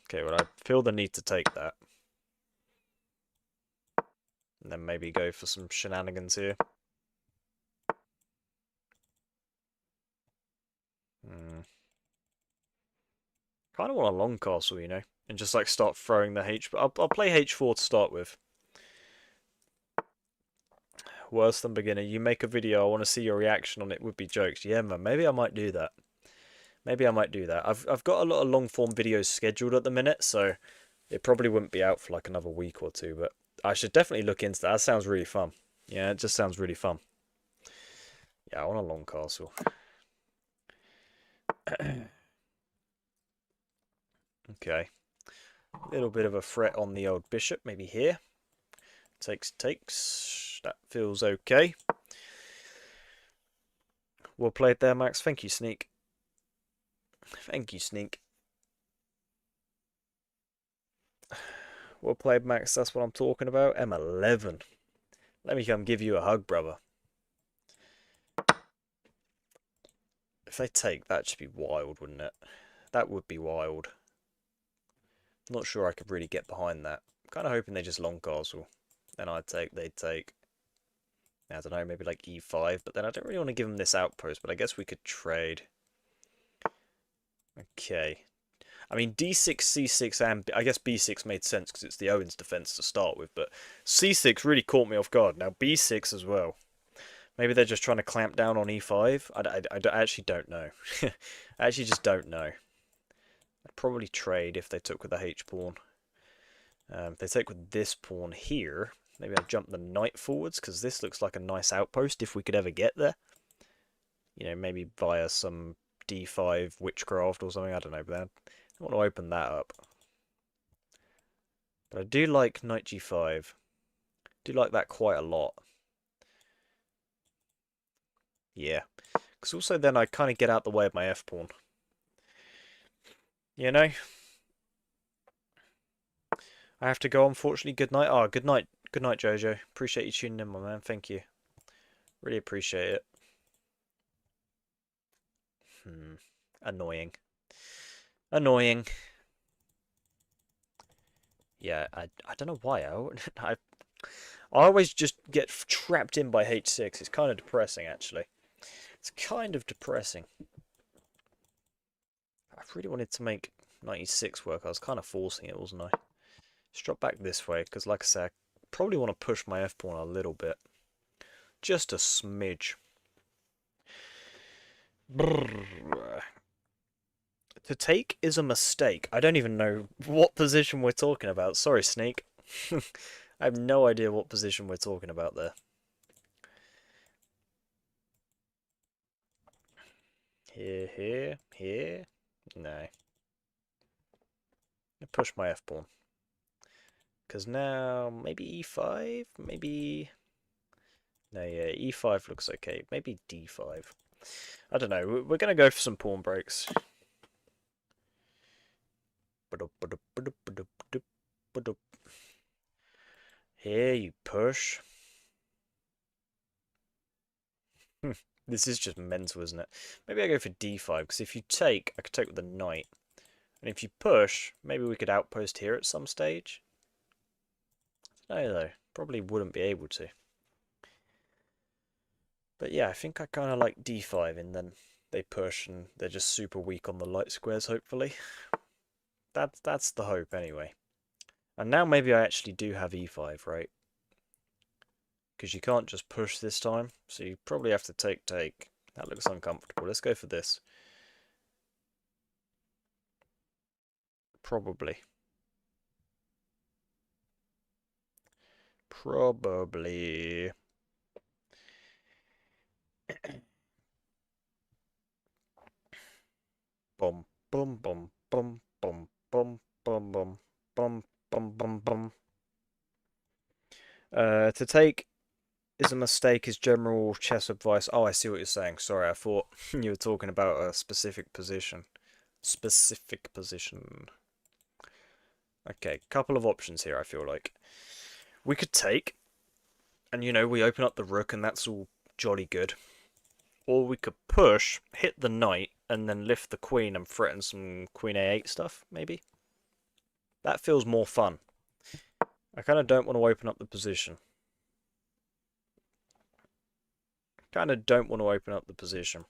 Okay, well, I feel the need to take that. And then maybe go for some shenanigans here. Kind of want a long castle, you know, and just like start throwing the H. But I'll play H4 to start with. Worse than beginner. You make a video. I want to see your reaction on it. Would be jokes. Yeah, man. Maybe I might do that. Maybe I might do that. I've got a lot of long form videos scheduled at the minute, so it probably wouldn't be out for like another week or two. But I should definitely look into that. That sounds really fun. Yeah, it just sounds really fun. Yeah, I want a long castle. Okay. A little bit of a threat on the old bishop, maybe here. Takes. That feels okay. Well played there, Max. Thank you, Sneak. Thank you, Sneak. Well played, Max. That's what I'm talking about. M11. Let me come give you a hug, brother. If they take, that'd just be wild, wouldn't it? That would be wild. Not sure I could really get behind that. I'm kind of hoping they just long castle. Then I'd take, they'd take. I don't know, maybe like e5, but then I don't really want to give them this outpost, but I guess we could trade. Okay. I mean, d6, c6, and I guess b6 made sense because it's the Owen's defense to start with, but c6 really caught me off guard. Now b6 as well. Maybe they're just trying to clamp down on e5. I actually don't know. I actually just don't know. I'd probably trade if they took with the h-pawn. If they take with this pawn here, maybe I'll jump the knight forwards, because this looks like a nice outpost if we could ever get there. You know, maybe via some d5 witchcraft or something, I don't know, but I want to open that up. But I do like knight g5. I do like that quite a lot. Yeah. Because also then I kind of get out the way of my f-pawn. You know? I have to go, unfortunately. Good night. Oh, good night. Good night, Jojo. Appreciate you tuning in, my man. Thank you. Really appreciate it. Annoying. Annoying. Yeah, I don't know why. I always just get trapped in by h6. It's kind of depressing, actually. It's kind of depressing. I really wanted to make 96 work. I was kind of forcing it, wasn't I? Just drop back this way, because like I said, I probably want to push my f-pawn a little bit. Just a smidge. Brrr. To take is a mistake. I don't even know what position we're talking about. Sorry, Snake. I have no idea what position we're talking about there. Here, here, here. No. Push my f-pawn. Because now, maybe e5? Maybe... No, yeah, e5 looks okay. Maybe d5. I don't know. We're going to go for some pawn breaks. Here, you push. This is just mental, isn't it? Maybe I go for d5, because if you take, I could take with the knight. And if you push, maybe we could outpost here at some stage. No, though. Probably wouldn't be able to. But yeah, I think I kind of like d5, and then they push, and they're just super weak on the light squares, hopefully. That's the hope, anyway. And now maybe I actually do have e5, right? Because you can't just push this time, so you probably have to take. That looks uncomfortable. Let's go for this. Probably. Bum bum bum bum bum bum bum bum bum bum bum bum. To take is a mistake is general chess advice. Oh, I see what you're saying. Sorry, I thought you were talking about a specific position. Specific position. Okay, couple of options here, I feel like. We could take, and we open up the rook, and that's all jolly good. Or we could push, hit the knight, and then lift the queen and threaten some queen a8 stuff, maybe? That feels more fun. I kind of don't want to open up the position. Kind of don't want to open up the position.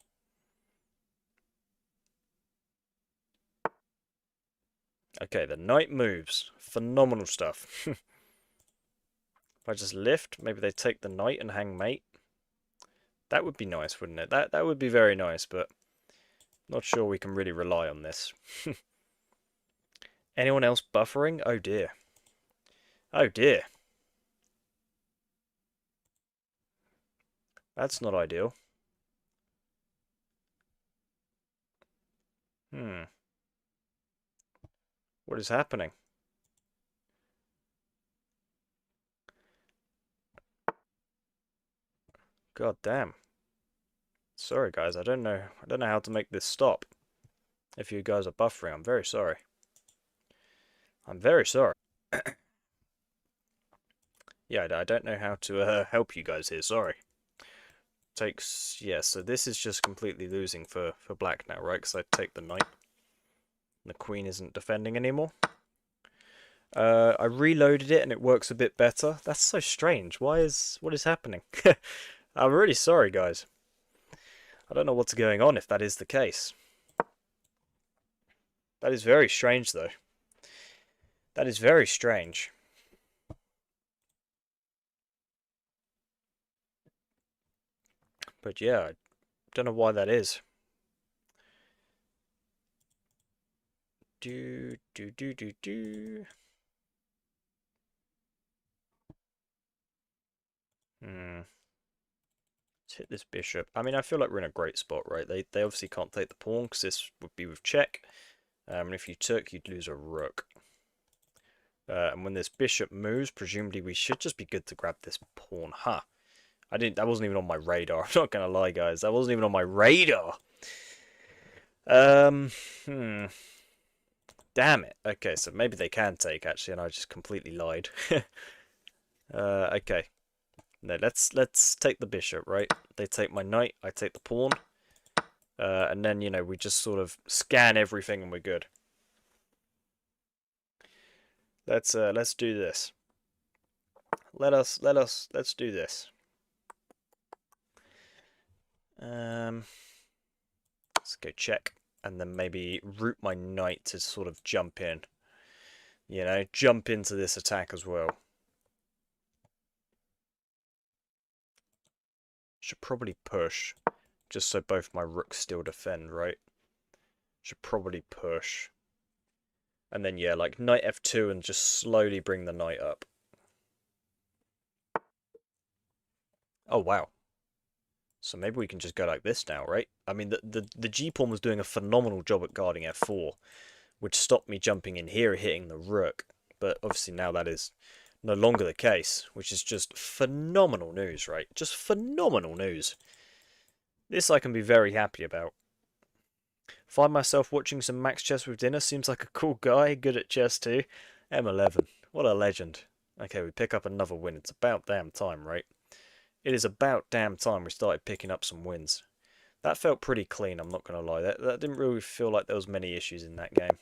Okay, the knight moves. Phenomenal stuff. If I just lift, maybe they take the knight and hang mate. That would be nice, wouldn't it? That would be very nice, but not sure we can really rely on this. Anyone else buffering? Oh dear. Oh dear. That's not ideal. Hmm. What is happening? God damn. Sorry guys, I don't know how to make this stop. If you guys are buffering, I'm very sorry. I'm very sorry. Yeah, I don't know how to help you guys here, sorry. Takes, yeah, so this is just completely losing for black now, right? Because I take the knight. The queen isn't defending anymore. I reloaded it and it works a bit better. That's so strange. What is happening? I'm really sorry, guys. I don't know what's going on if that is the case. That is very strange, though. That is very strange. But yeah, I don't know why that is. Do, do, do, do, do. Hmm. Let's hit this bishop. I mean, I feel like we're in a great spot, right? They obviously can't take the pawn because this would be with check. And if you took, you'd lose a rook. And when this bishop moves, presumably we should just be good to grab this pawn. Huh. That wasn't even on my radar. I'm not gonna lie, guys. That wasn't even on my radar. Hmm. Damn it. Okay, so maybe they can take, actually, and I just completely lied. Okay. No, let's take the bishop, right? They take my knight, I take the pawn. And then, we just sort of scan everything and we're good. Let's do this. Let's do this. Let's go check. And then maybe route my knight to sort of jump in. Jump into this attack as well. Should probably push. Just so both my rooks still defend, right? Should probably push. And then, yeah, like knight f2 and just slowly bring the knight up. Oh, wow. So maybe we can just go like this now, right? I mean, the g-pawn was doing a phenomenal job at guarding f4, which stopped me jumping in here hitting the rook. But obviously now that is no longer the case, which is just phenomenal news, right? Just phenomenal news. This I can be very happy about. Find myself watching some Max Chess with dinner. Seems like a cool guy, good at chess too. M11. What a legend. Okay, we pick up another win. It's about damn time, right? It is about damn time we started picking up some wins. That felt pretty clean, I'm not going to lie. That didn't really feel like there was many issues in that game.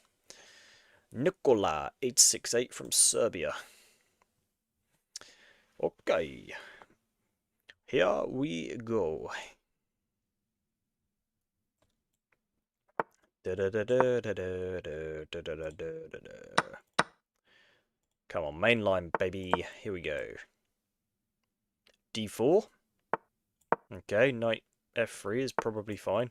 Nikola 868 from Serbia. Okay. Here we go. Come on, mainline, baby. Here we go. D4. Okay, knight f3 is probably fine.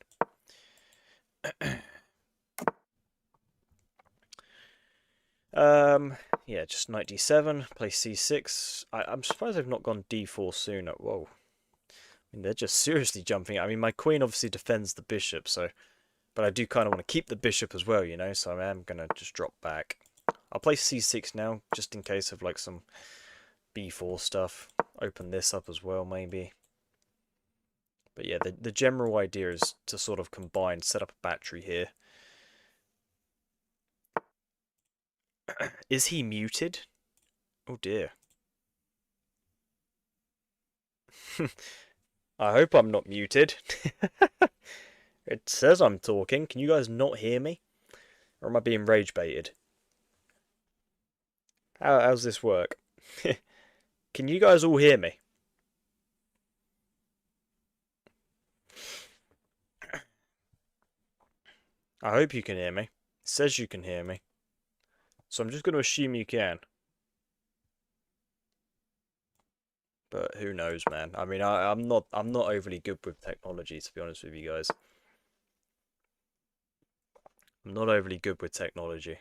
Yeah, just knight d7, play c6. I'm surprised they've not gone d4 sooner. Whoa. I mean, they're just seriously jumping. I mean, my queen obviously defends the bishop, so... But I do kind of want to keep the bishop as well, you know, so I am going to just drop back. I'll play c6 now, just in case of, like, some b4 stuff. Open this up as well, maybe. But yeah, the general idea is to sort of combine, set up a battery here. Is he muted? Oh dear. I hope I'm not muted. It says I'm talking. Can you guys not hear me? Or am I being rage baited? How's this work? Can you guys all hear me? I hope you can hear me. It says you can hear me. So I'm just going to assume you can. But who knows, man. I mean, I'm not overly good with technology, to be honest with you guys. I'm not overly good with technology.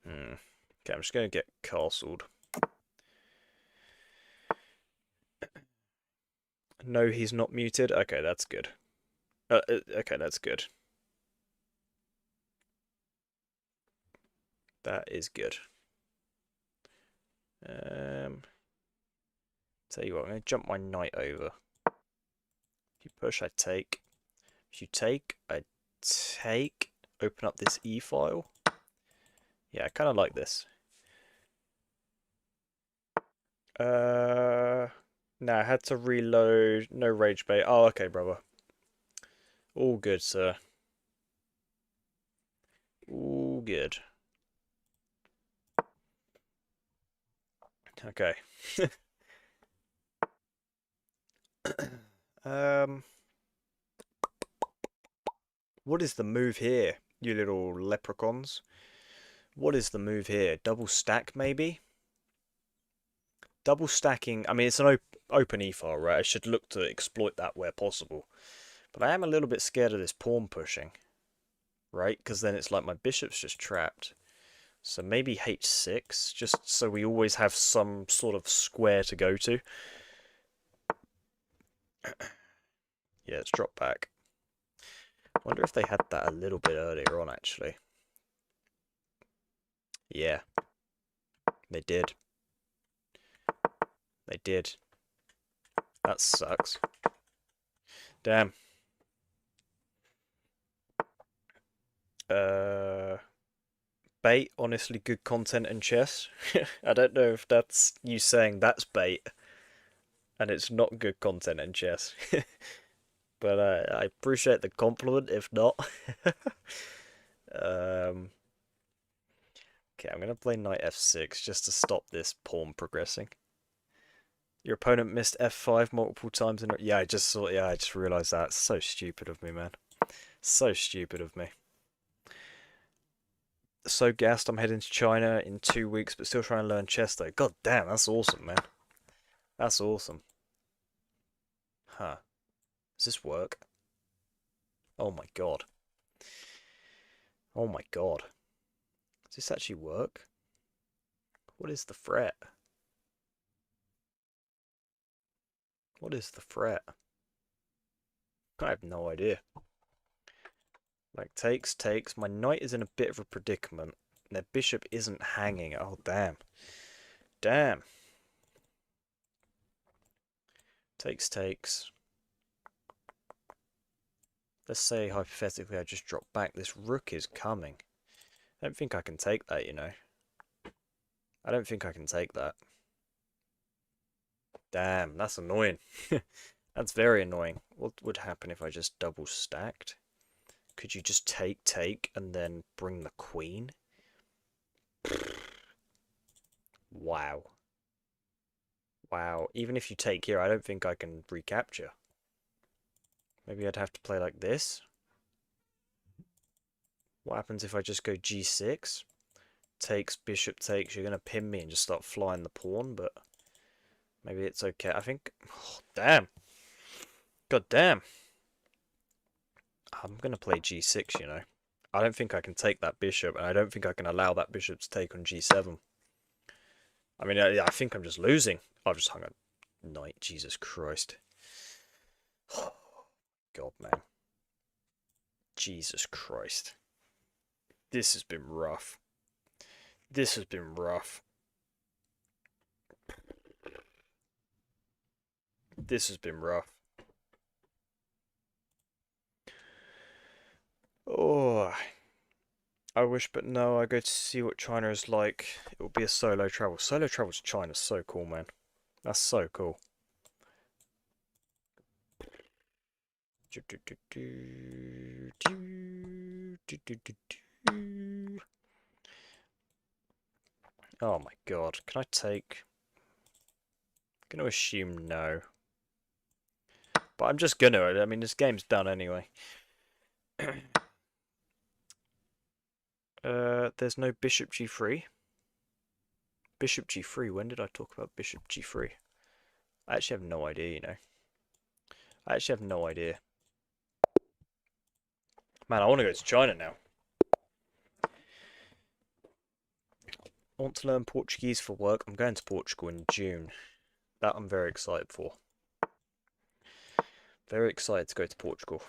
Okay, I'm just going to get castled. No, he's not muted. Okay, that's good. Okay, that's good. That is good. Tell you what, I'm going to jump my knight over. If you push, I take. If you take, I take. Open up this e-file. Yeah, I kind of like this. No, I had to reload. No rage bait. Oh, okay, brother. All good, sir. All good. Okay. um, what is the move here, you little leprechauns? What is the move here? Double stack, maybe? Double stacking. I mean, it's an open e-file, right? I should look to exploit that where possible. But I am a little bit scared of this pawn pushing, right? Because then it's like my bishop's just trapped. So maybe h6, just so we always have some sort of square to go to. Yeah, let's drop back. I wonder if they had that a little bit earlier on, actually. Yeah, they did. They did. That sucks. Damn. Bait, honestly, good content in chess. I don't know if that's you saying that's bait, and it's not good content in chess. But I appreciate the compliment, if not. Okay, I'm going to play knight f6 just to stop this pawn progressing. Your opponent missed f5 multiple times in... Yeah, I just realised that. It's so stupid of me, man. So stupid of me. So gassed I'm heading to China in 2 weeks, but still trying to learn chess, though. God damn, that's awesome, man. That's awesome. Huh. Does this work? Oh my god. Oh my god. Does this actually work? What is the threat? What is the threat? I have no idea. Like, takes. My knight is in a bit of a predicament. Their bishop isn't hanging. Oh, damn. Damn. Takes. Let's say, hypothetically, I just drop back. This rook is coming. I don't think I can take that, you know. I don't think I can take that. Damn, that's annoying. That's very annoying. What would happen if I just double stacked? Could you just take, and then bring the queen? Wow. Wow. Even if you take here, I don't think I can recapture. Maybe I'd have to play like this. What happens if I just go g6? Takes, bishop takes. You're going to pin me and just start flying the pawn, but maybe it's okay. I think... Oh, damn. God damn. I'm going to play g6, you know. I don't think I can take that bishop, and I don't think I can allow that bishop to take on g7. I mean, I think I'm just losing. I've just hung a knight. Jesus Christ. God, man. Jesus Christ. This has been rough. This has been rough. This has been rough. Oh, I wish, but no, I go to see what China is like. It will be a solo travel. Solo travel to China is so cool, man. That's so cool. Oh my god, can I take... I'm gonna assume no. But I'm just gonna, I mean, this game's done anyway. There's no bishop g3. Bishop g3, when did I talk about bishop g3? I actually have no idea, you know. I actually have no idea. Man, I want to go to China now. I want to learn Portuguese for work. I'm going to Portugal in June. That I'm very excited for. Very excited to go to Portugal.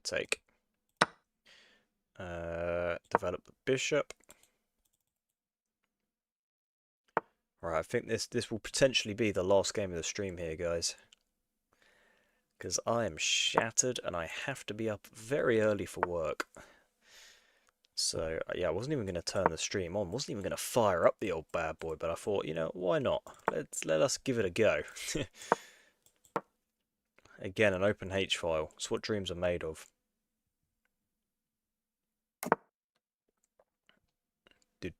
Take. Develop the bishop. Right, I think this will potentially be the last game of the stream here, guys. Because I am shattered and I have to be up very early for work. So, yeah, I wasn't even going to turn the stream on. Wasn't even going to fire up the old bad boy, but I thought, you know, why not? Let us give it a go. Again, an open H file. It's what dreams are made of. Okay,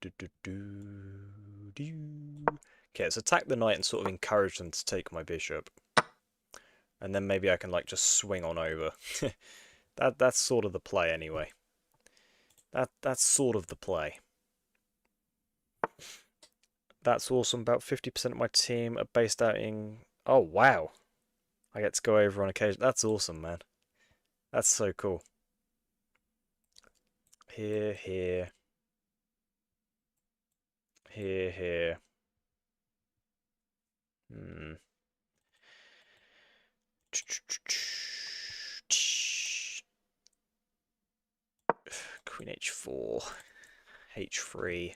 let's attack the knight and sort of encourage them to take my bishop. And then maybe I can, like, just swing on over. That's sort of the play, anyway. That's sort of the play. That's awesome. About 50% of my team are based out in... Oh, wow. I get to go over on occasion. That's awesome, man. That's so cool. Here, here. Here, here. Queen h4. h3.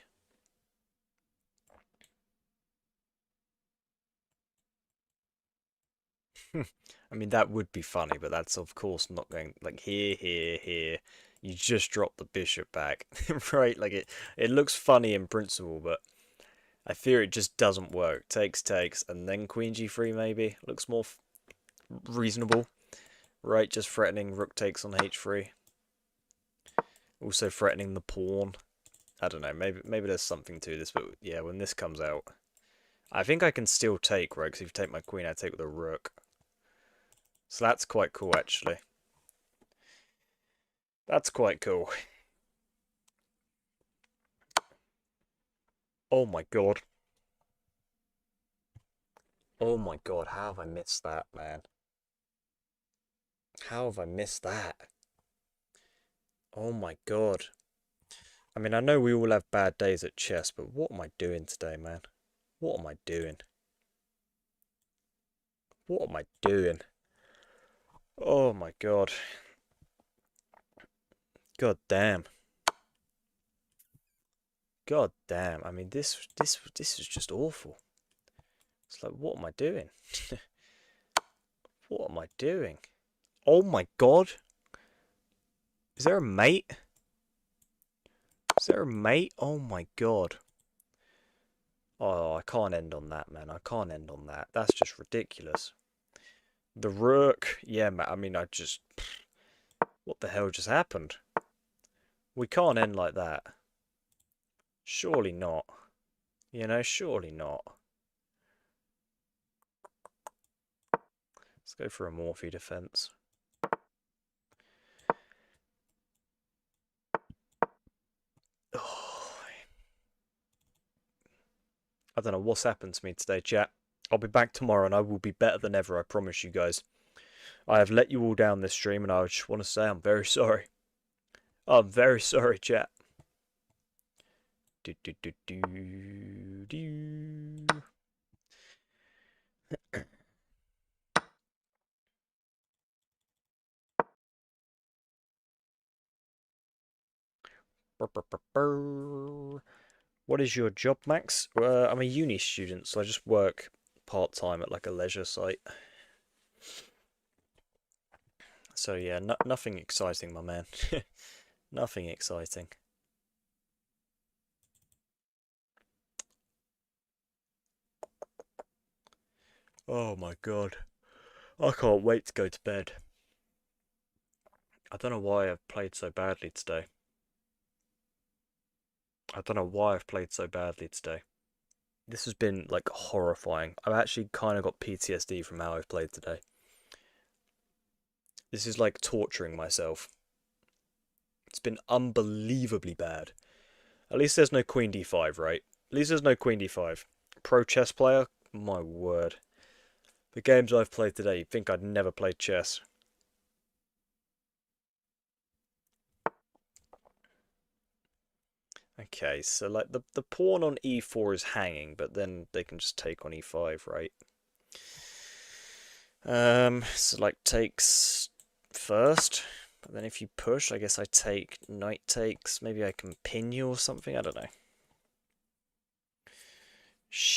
I mean, that would be funny, but that's of course not going... Like, here, here, here. You just drop the bishop back. Right? Like, it looks funny in principle, but I fear it just doesn't work. Takes, and then queen g3 maybe. Looks more reasonable. Right, just threatening rook takes on h3. Also threatening the pawn. I don't know, maybe there's something to this, but yeah, when this comes out... I think I can still take, right, because if you take my queen, I take with a rook. So that's quite cool, actually. That's quite cool. Oh my god. Oh my god, how have I missed that, man? How have I missed that? Oh my god. I mean, I know we all have bad days at chess, but what am I doing today, man? What am I doing? What am I doing? Oh my god. God damn. God damn. I mean, this is just awful. It's like, what am I doing? What am I doing? Oh my god. Is there a mate? Is there a mate? Oh my god. Oh, I can't end on that, man. I can't end on that. That's just ridiculous. The rook. Yeah, man. I mean, I just... What the hell just happened? We can't end like that. Surely not. You know, surely not. Let's go for a Morphe defense. I don't know what's happened to me today, chat. I'll be back tomorrow and I will be better than ever, I promise you guys. I have let you all down this stream and I just want to say I'm very sorry. I'm very sorry, chat. Do, do, do, do, do. What is your job, Max? I'm a uni student, so I just work part-time at like a leisure site. So yeah, nothing exciting, my man. Nothing exciting. Oh my god. I can't wait to go to bed. I don't know why I've played so badly today. I don't know why I've played so badly today. This has been like horrifying. I've actually kind of got PTSD from how I've played today. This is like torturing myself. It's been unbelievably bad. At least there's no Queen D5, right? At least there's no Queen D5. Pro chess player? My word. The games I've played today, you'd think I'd never played chess. Okay, so like the pawn on e4 is hanging, but then they can just take on e5, right? So like takes first, but then if you push, I guess I take knight takes. Maybe I can pin you or something. I don't know.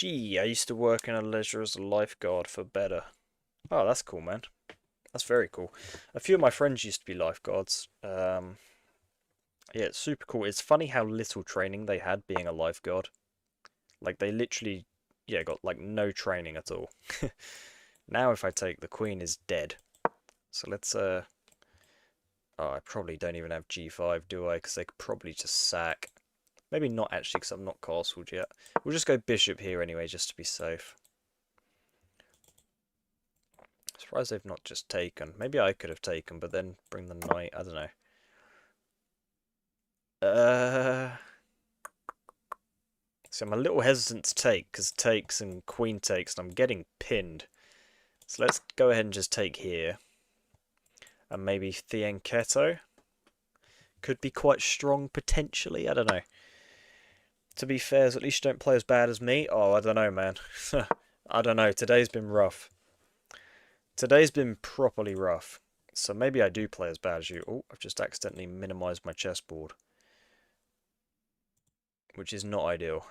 I used to work in a leisure as a lifeguard for better. Oh, that's cool, man. That's very cool. A few of my friends used to be lifeguards. Yeah, it's super cool. It's funny how little training they had being a lifeguard. Like they literally, yeah, got like no training at all. Now if I take the queen is dead. So let's oh, I probably don't even have g5, do I? Because they could probably just sack. Maybe not actually, because I'm not castled yet. We'll just go bishop here anyway, just to be safe. Surprised they've not just taken. Maybe I could have taken, but then bring the knight. I don't know. So I'm a little hesitant to take, because takes and queen takes, and I'm getting pinned. So let's go ahead and just take here. And maybe Theanketo could be quite strong, potentially. I don't know. To be fair, at least you don't play as bad as me. Oh, I don't know, man. I don't know. Today's been rough. Today's been properly rough. So maybe I do play as bad as you. Oh, I've just accidentally minimized my chessboard. Which is not ideal.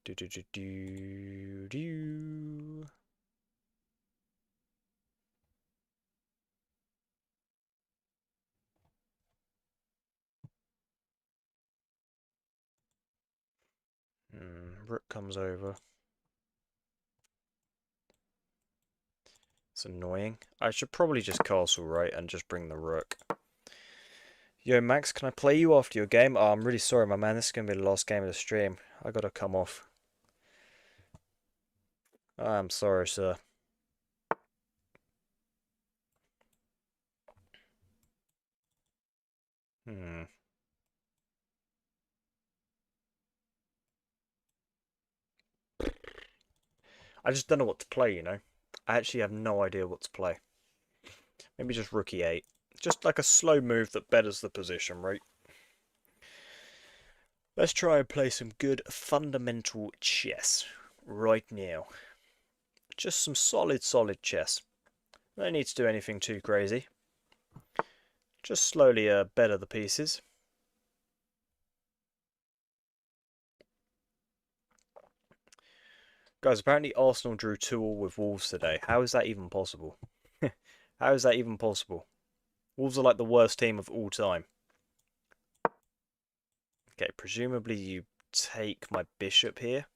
Do do do do do. Rook comes over. It's annoying. I should probably just castle, right, and just bring the rook. Yo, Max, can I play you after your game? Oh, I'm really sorry, my man. This is going to be the last game of the stream. I got to come off. I'm sorry, sir. I just don't know what to play, you know? I actually have no idea what to play. Maybe just rook e8. Just like a slow move that betters the position, right? Let's try and play some good fundamental chess right now. Just some solid chess. No need to do anything too crazy. Just slowly better the pieces. Guys, apparently Arsenal drew 2-2 with Wolves today. How is that even possible? How is that even possible? Wolves are like the worst team of all time. Okay, presumably you take my bishop here.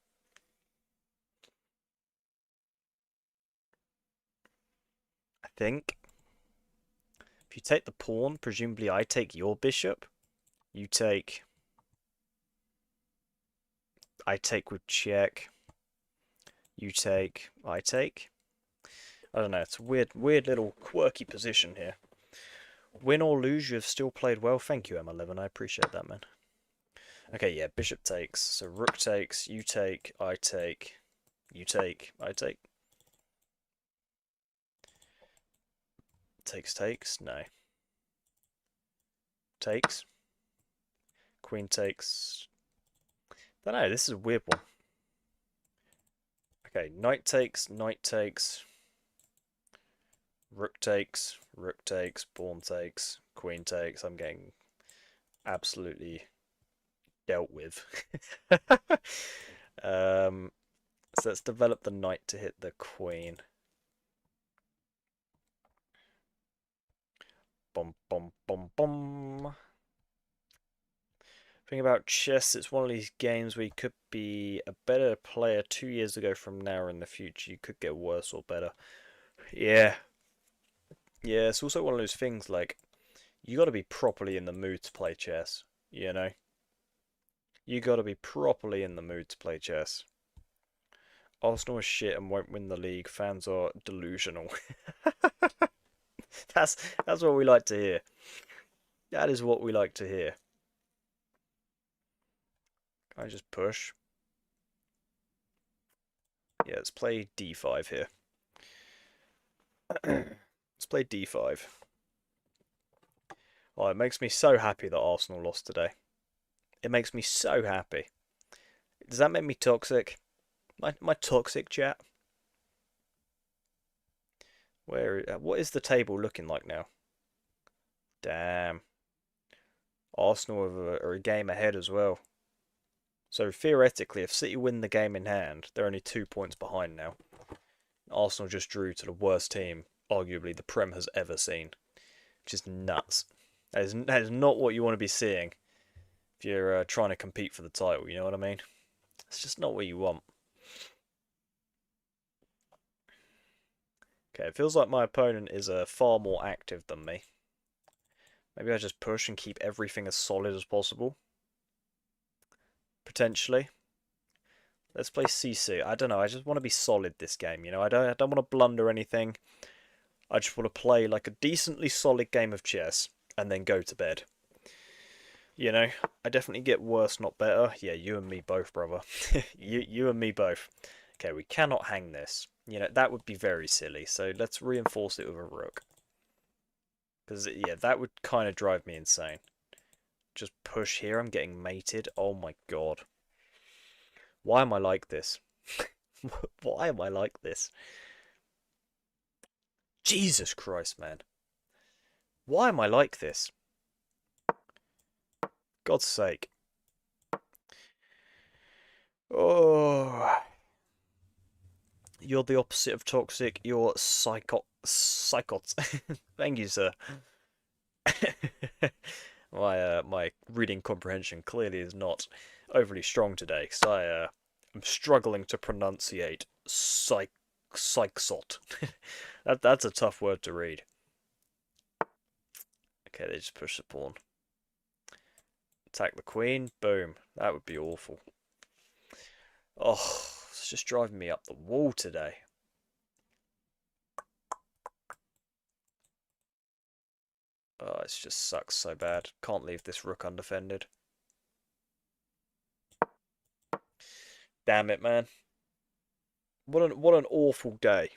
I think. If you take the pawn, presumably I take your bishop. You take... I take with check. You take... I take. I don't know, it's a weird little quirky position here. Win or lose, you've still played well. Thank you, M11. I appreciate that, man. Okay, yeah, bishop takes. So rook takes, you take, I take, you take, I take. Takes. No. Takes. Queen takes. I don't know, this is a weird one. Okay, knight takes, rook takes, pawn takes, queen takes. I'm getting absolutely dealt with. So let's develop the knight to hit the queen. Bum bum bum bum. Thing about chess, it's one of these games where you could be a better player 2 years ago from now or in the future. You could get worse or better. Yeah. Yeah, it's also one of those things like you got to be properly in the mood to play chess, you know? You got to be properly in the mood to play chess. Arsenal is shit and won't win the league. Fans are delusional. that's that's what we like to hear. That is what we like to hear. Can I just push? Yeah, let's play d5 here. Let's play d5. Oh, it makes me so happy that Arsenal lost today. It makes me so happy. Does that make me toxic? My toxic chat? What is the table looking like now? Damn. Arsenal are a game ahead as well. So theoretically, if City win the game in hand, they're only 2 points behind now. Arsenal just drew to the worst team, arguably, the Prem has ever seen. Which is nuts. That is not what you want to be seeing if you're trying to compete for the title, you know what I mean? It's just not what you want. Okay, it feels like my opponent is far more active than me. Maybe I just push and keep everything as solid as possible. Potentially. Let's play CC. I don't know, I just want to be solid this game, you know? I don't want to blunder anything. I just want to play like a decently solid game of chess and then go to bed. You know, I definitely get worse, not better. Yeah, you and me both, brother. you and me both. Okay, we cannot hang this. You know, that would be very silly. So let's reinforce it with a rook. Because, yeah, that would kind of drive me insane. Just push here. I'm getting mated. Oh my god. Why am I like this? Why am I like this? Jesus Christ, man. Why am I like this? God's sake. Oh. You're the opposite of toxic. You're psychot. Thank you, sir. My reading comprehension clearly is not overly strong today, because am struggling to pronunciate psychsot. That's a tough word to read. Okay, they just push the pawn. Attack the queen. Boom. That would be awful. Oh, it's just driving me up the wall today. Oh, it just sucks so bad. Can't leave this rook undefended. Damn it, man. What an awful day.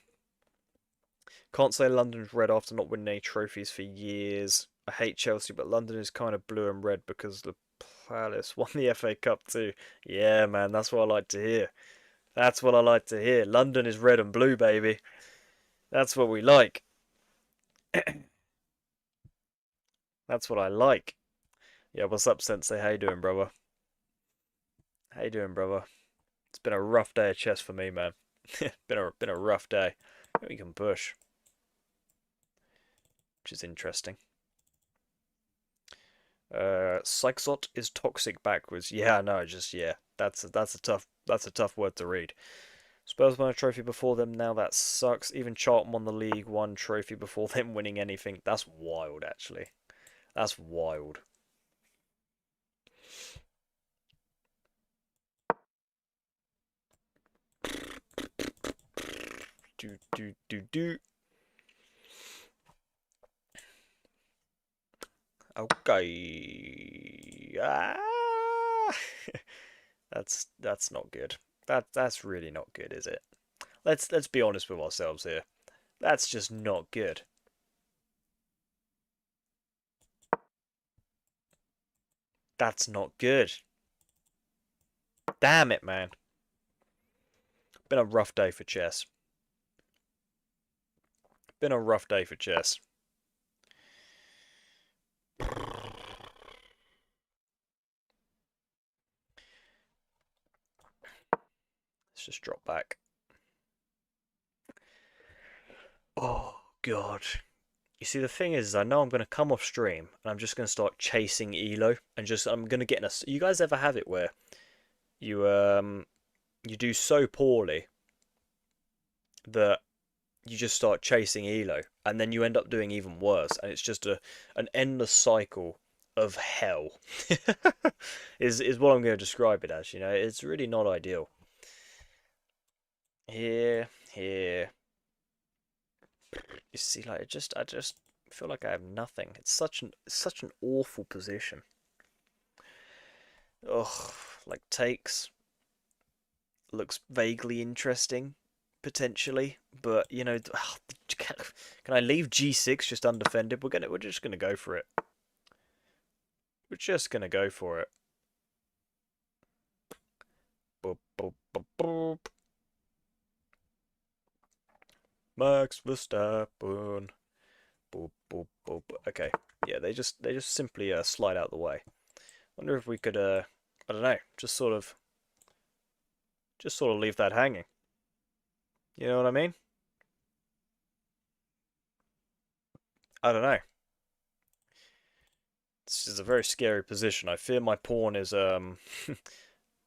Can't say London's red after not winning any trophies for years. I hate Chelsea, but London is kind of blue and red because the Palace won the FA Cup too. Yeah, man, that's what I like to hear. That's what I like to hear. London is red and blue, baby. That's what we like. That's what I like. Yeah, what's up, Sensei? How you doing, brother? How you doing, brother? It's been a rough day of chess for me, man. been a rough day. We can push, which is interesting. Psychsot is toxic backwards. Yeah, no, just yeah. That's a tough word to read. Spurs won a trophy before them. Now that sucks. Even Charlton won the League One trophy before them winning anything. That's wild, actually. That's wild. Do do do do. Okay. Ah! That's not good. That's really not good, is it? Let's be honest with ourselves here. That's just not good. That's not good. Damn it, man. Been a rough day for chess. Been a rough day for chess. Let's just drop back. Oh, God. You see, the thing is, I know I'm going to come off stream and I'm just going to start chasing Elo and I'm going to get in a. You guys ever have it where you do so poorly that you just start chasing Elo and then you end up doing even worse and it's just an endless cycle of hell is what I'm going to describe it as. It's really not ideal. Here. You see, like I just feel like I have nothing. It's such an awful position. Ugh, like takes looks vaguely interesting, potentially, but can I leave G6 just undefended? We're just gonna go for it. We're just gonna go for it. Boop, boop, boop, boop. Max Verstappen. Boop, boop, boop. Okay, yeah, they just simply slide out the way. Wonder if we could I don't know, just sort of leave that hanging. You know what I mean? I don't know. This is a very scary position. I fear my pawn is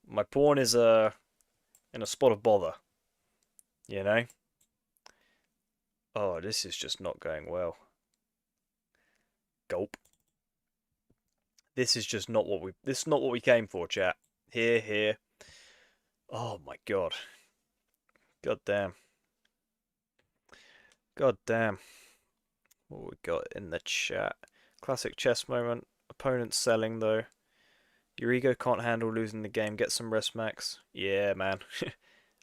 my pawn is in a spot of bother, you know? Oh, this is just not going well. Gulp. This is not what we came for, chat. Here. Oh my god. God damn. God damn. What we got in the chat? Classic chess moment. Opponent selling though. Your ego can't handle losing the game. Get some rest, Max. Yeah, man.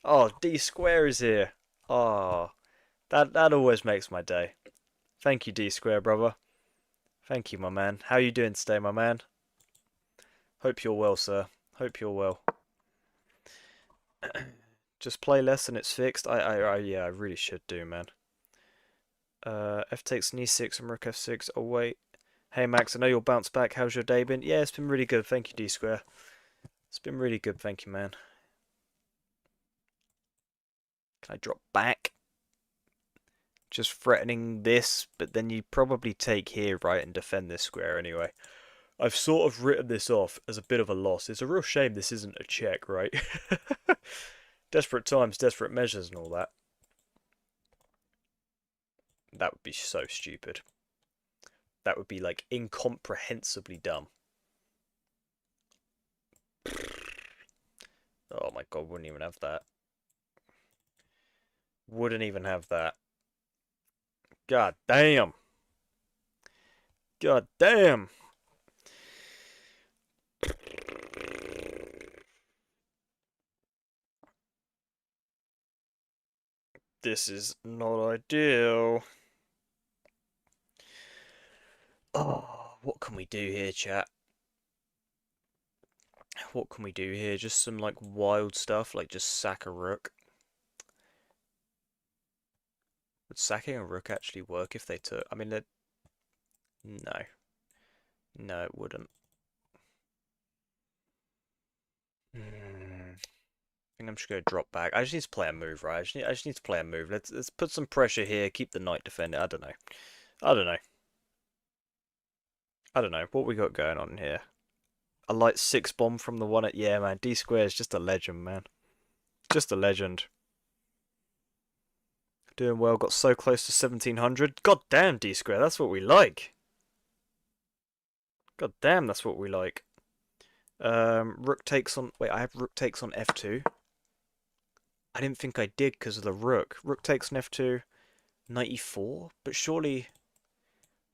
Oh, D Square is here. Oh, that always makes my day. Thank you, D Square, brother. Thank you, my man. How you doing today, my man? Hope you're well, sir. Hope you're well. Just play less and it's fixed. Yeah, I really should do, man. F takes e6 and rook f6. Oh wait. Hey Max, I know you'll bounce back. How's your day been? Yeah, it's been really good. Thank you, D Square. It's been really good. Thank you, man. Can I drop back? Just threatening this, but then you probably take here, right, and defend this square anyway. I've sort of written this off as a bit of a loss. It's a real shame this isn't a check, right? Desperate times, desperate measures and all that. That would be so stupid. That would be, like, incomprehensibly dumb. Oh my god, wouldn't even have that. Wouldn't even have that. God damn. God damn. This is not ideal. Oh, what can we do here, chat? What can we do here? Just some, like, wild stuff, like just sack a rook. Would sacking a rook actually work if they took... I mean, no. No, it wouldn't. I think I'm just going to drop back. I just need to play a move, right? I just need to play a move. Let's put some pressure here. Keep the knight defending. I don't know. I don't know. I don't know. What we got going on here? A light 6 bomb from the one at... Yeah, man. D square is just a legend, man. Just a legend. Doing well. Got so close to 1700. God damn, D square. That's what we like. God damn, that's what we like. Rook takes on... Wait, I have rook takes on f2. I didn't think I did because of the rook. Rook takes on f2. 94? But surely...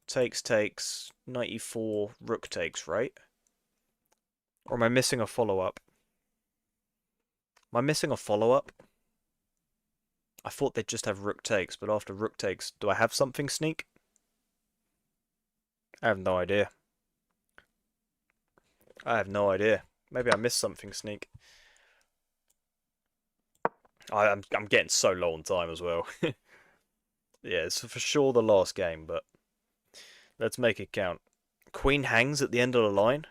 takes, 94, rook takes, right? Or am I missing a follow-up? Am I missing a follow-up? I thought they'd just have rook takes, but after rook takes, do I have something sneak? I have no idea. I have no idea. Maybe I missed something sneak. I'm getting so low on time as well. Yeah, it's for sure the last game, but let's make it count. Queen hangs at the end of the line?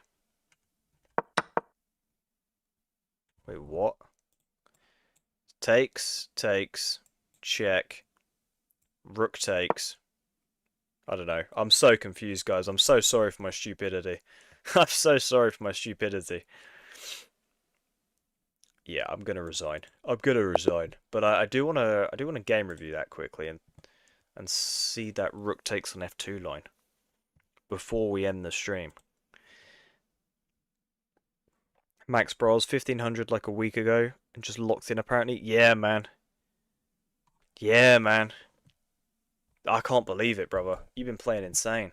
Wait, what? Takes, check, rook takes. I don't know. I'm so confused, guys. I'm so sorry for my stupidity. I'm so sorry for my stupidity. Yeah, I'm gonna resign. I'm gonna resign. But I do wanna game review that quickly and see that rook takes on f2 line before we end the stream. Max Bros 1500 like a week ago and just locked in apparently. Yeah, man. Yeah, man. I can't believe it, brother. You've been playing insane.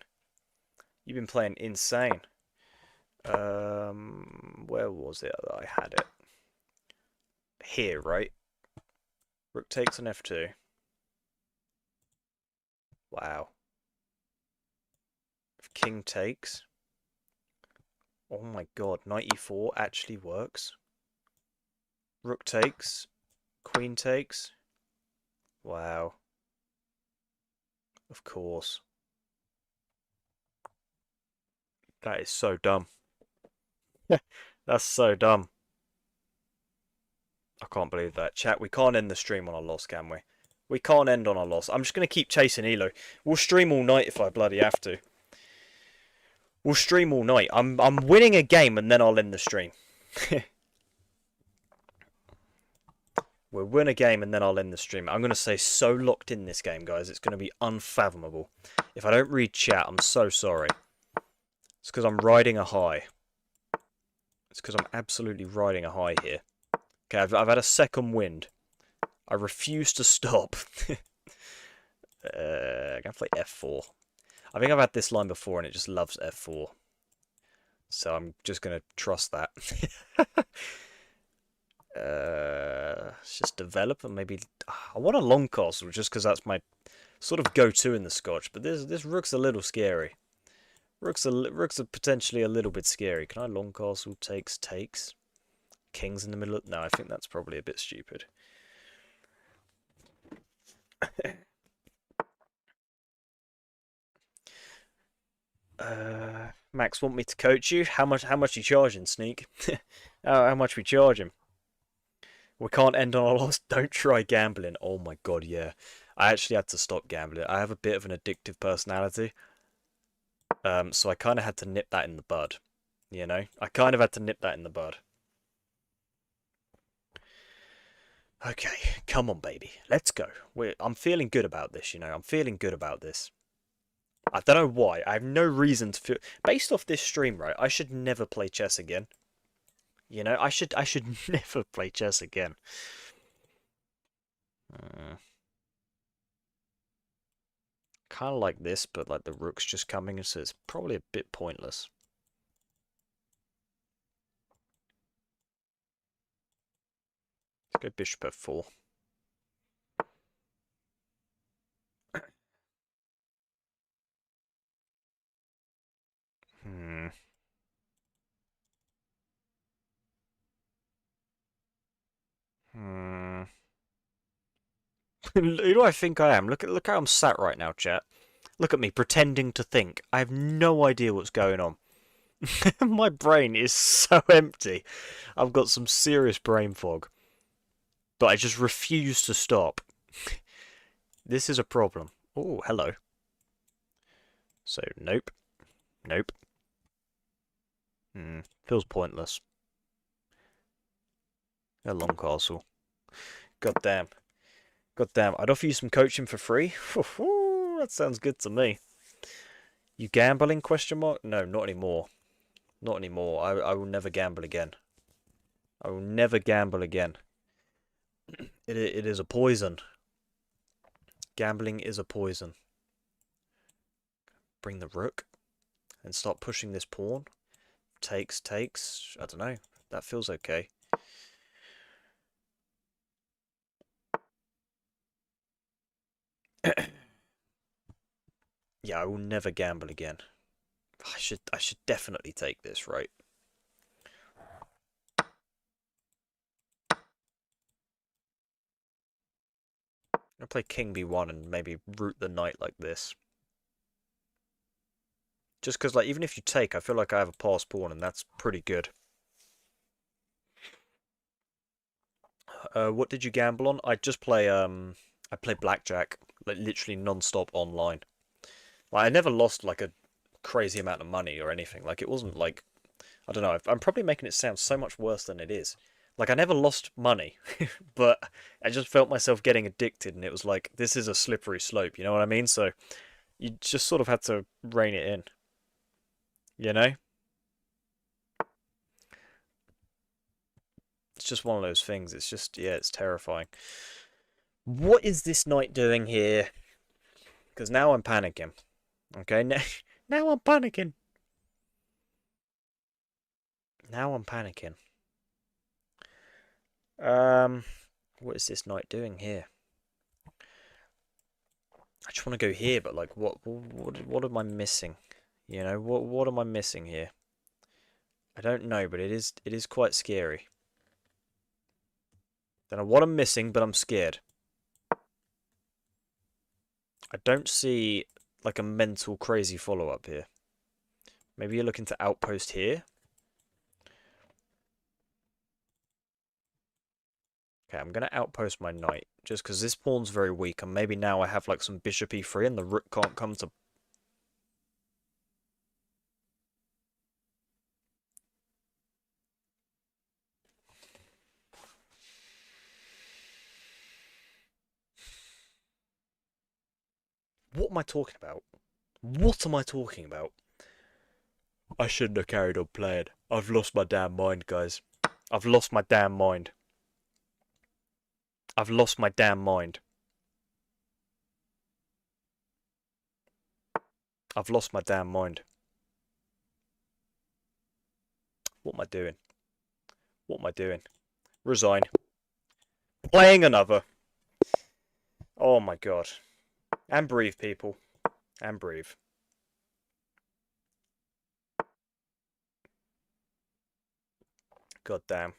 You've been playing insane. Where was it that I had it? Here, right? Rook takes on f2. Wow. If king takes. Oh my god, knight e4 actually works. Rook takes. Queen takes. Wow. Of course. That is so dumb. That's so dumb. I can't believe that. Chat, we can't end the stream on a loss, can we? We can't end on a loss. I'm just going to keep chasing Elo. We'll stream all night if I bloody have to. We'll stream all night. I'm winning a game and then I'll end the stream. We'll win a game and then I'll end the stream. I'm going to stay so locked in this game, guys. It's going to be unfathomable. If I don't read chat, I'm so sorry. It's because I'm riding a high. It's because I'm absolutely riding a high here. Okay, I've had a second wind. I refuse to stop. I'm going to play f4. I think I've had this line before and it just loves f4. So I'm just going to trust that. Let's just develop and maybe... I want a long castle just because that's my sort of go-to in the Scotch. But this rook's a little scary. Rooks are potentially a little bit scary. Can I long castle takes? King's in the middle of... No, I think that's probably a bit stupid. Max want me to coach you? How much you charging, Sneak? How much we charge him? We can't end on a loss. Don't try gambling. Oh my god, yeah. I actually had to stop gambling. I have a bit of an addictive personality. So I kind of had to nip that in the bud. You know? I kind of had to nip that in the bud. Okay, come on, baby. Let's go. I'm feeling good about this, you know. I'm feeling good about this. I don't know why. I have no reason to feel... Based off this stream, right, I should never play chess again. You know, I should never play chess again. Kind of like this, but like the rook's just coming, so it's probably a bit pointless. Let's go bishop f4. Who do I think I am? Look how I'm sat right now, chat. Look at me pretending to think. I have no idea what's going on. My brain is so empty. I've got some serious brain fog. But I just refuse to stop. This is a problem. Oh, hello. So, nope. Nope. Feels pointless. A long castle. God damn. God damn. I'd offer you some coaching for free. That sounds good to me. You gambling? Question mark? No, not anymore. Not anymore. I will never gamble again. I will never gamble again. It is a poison. Gambling is a poison. bring the rook and start pushing this pawn. Takes. I don't know. That feels okay. Yeah, I will never gamble again. I should definitely take this, right? I'll play king b1 and maybe root the knight like this. Just because, like, even if you take, I feel like I have a passed pawn, and that's pretty good. What did you gamble on? I just play, I play blackjack, like, literally non-stop online. Like, I never lost, like, a crazy amount of money or anything. Like, it wasn't, like, I don't know, I'm probably making it sound so much worse than it is. Like, I never lost money, but I just felt myself getting addicted, and it was like, this is a slippery slope, you know what I mean? So, you just sort of had to rein it in, you know? It's just one of those things. It's just, yeah, it's terrifying. What is this knight doing here? Because now I'm panicking. Okay, now I'm panicking. Now I'm panicking. What is this knight doing here? I just want to go here, but like, what am I missing? You know, what am I missing here? I don't know, but it is quite scary. Don't know what I'm missing, but I'm scared. I don't see like a mental crazy follow-up here. Maybe you're looking to outpost here. Okay, I'm going to outpost my knight, just because this pawn's very weak, and maybe now I have like some bishop e3 and the rook can't come to... What am I talking about? What am I talking about? I shouldn't have carried on playing. I've lost my damn mind, guys. I've lost my damn mind. I've lost my damn mind. I've lost my damn mind. What am I doing? What am I doing? Resign. Playing another. Oh my god. And breathe, people. And breathe. God damn.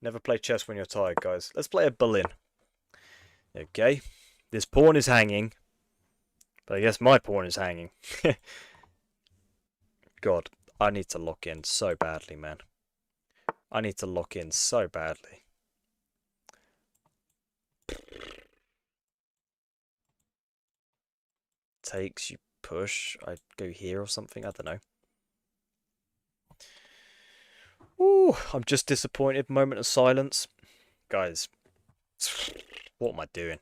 Never play chess when you're tired, guys. Let's play a Berlin. Okay. This pawn is hanging. But I guess my pawn is hanging. God, I need to lock in so badly, man. I need to lock in so badly. Takes, you push. I go here or something. I don't know. Ooh, I'm just disappointed. Moment of silence. Guys, what am I doing?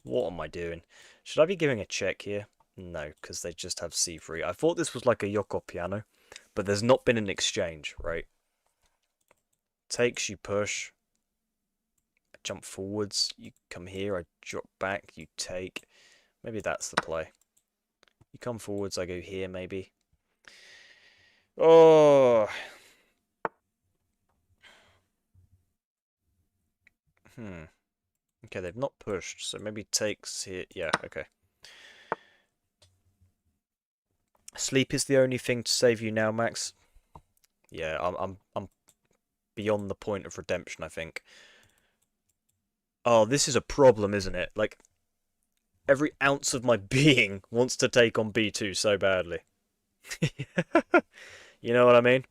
What am I doing? Should I be giving a check here? No, because they just have c3. I thought this was like a Yoko piano, but there's not been an exchange, right? Takes, you push. I jump forwards. You come here. I drop back. You take. Maybe that's the play. You come forwards. I go here, maybe. Oh. Okay, they've not pushed, so maybe takes here. Yeah, okay. Sleep is the only thing to save you now, Max. Yeah, I'm beyond the point of redemption, I think. Oh, this is a problem, isn't it? Like, every ounce of my being wants to take on B2 so badly. You know what I mean?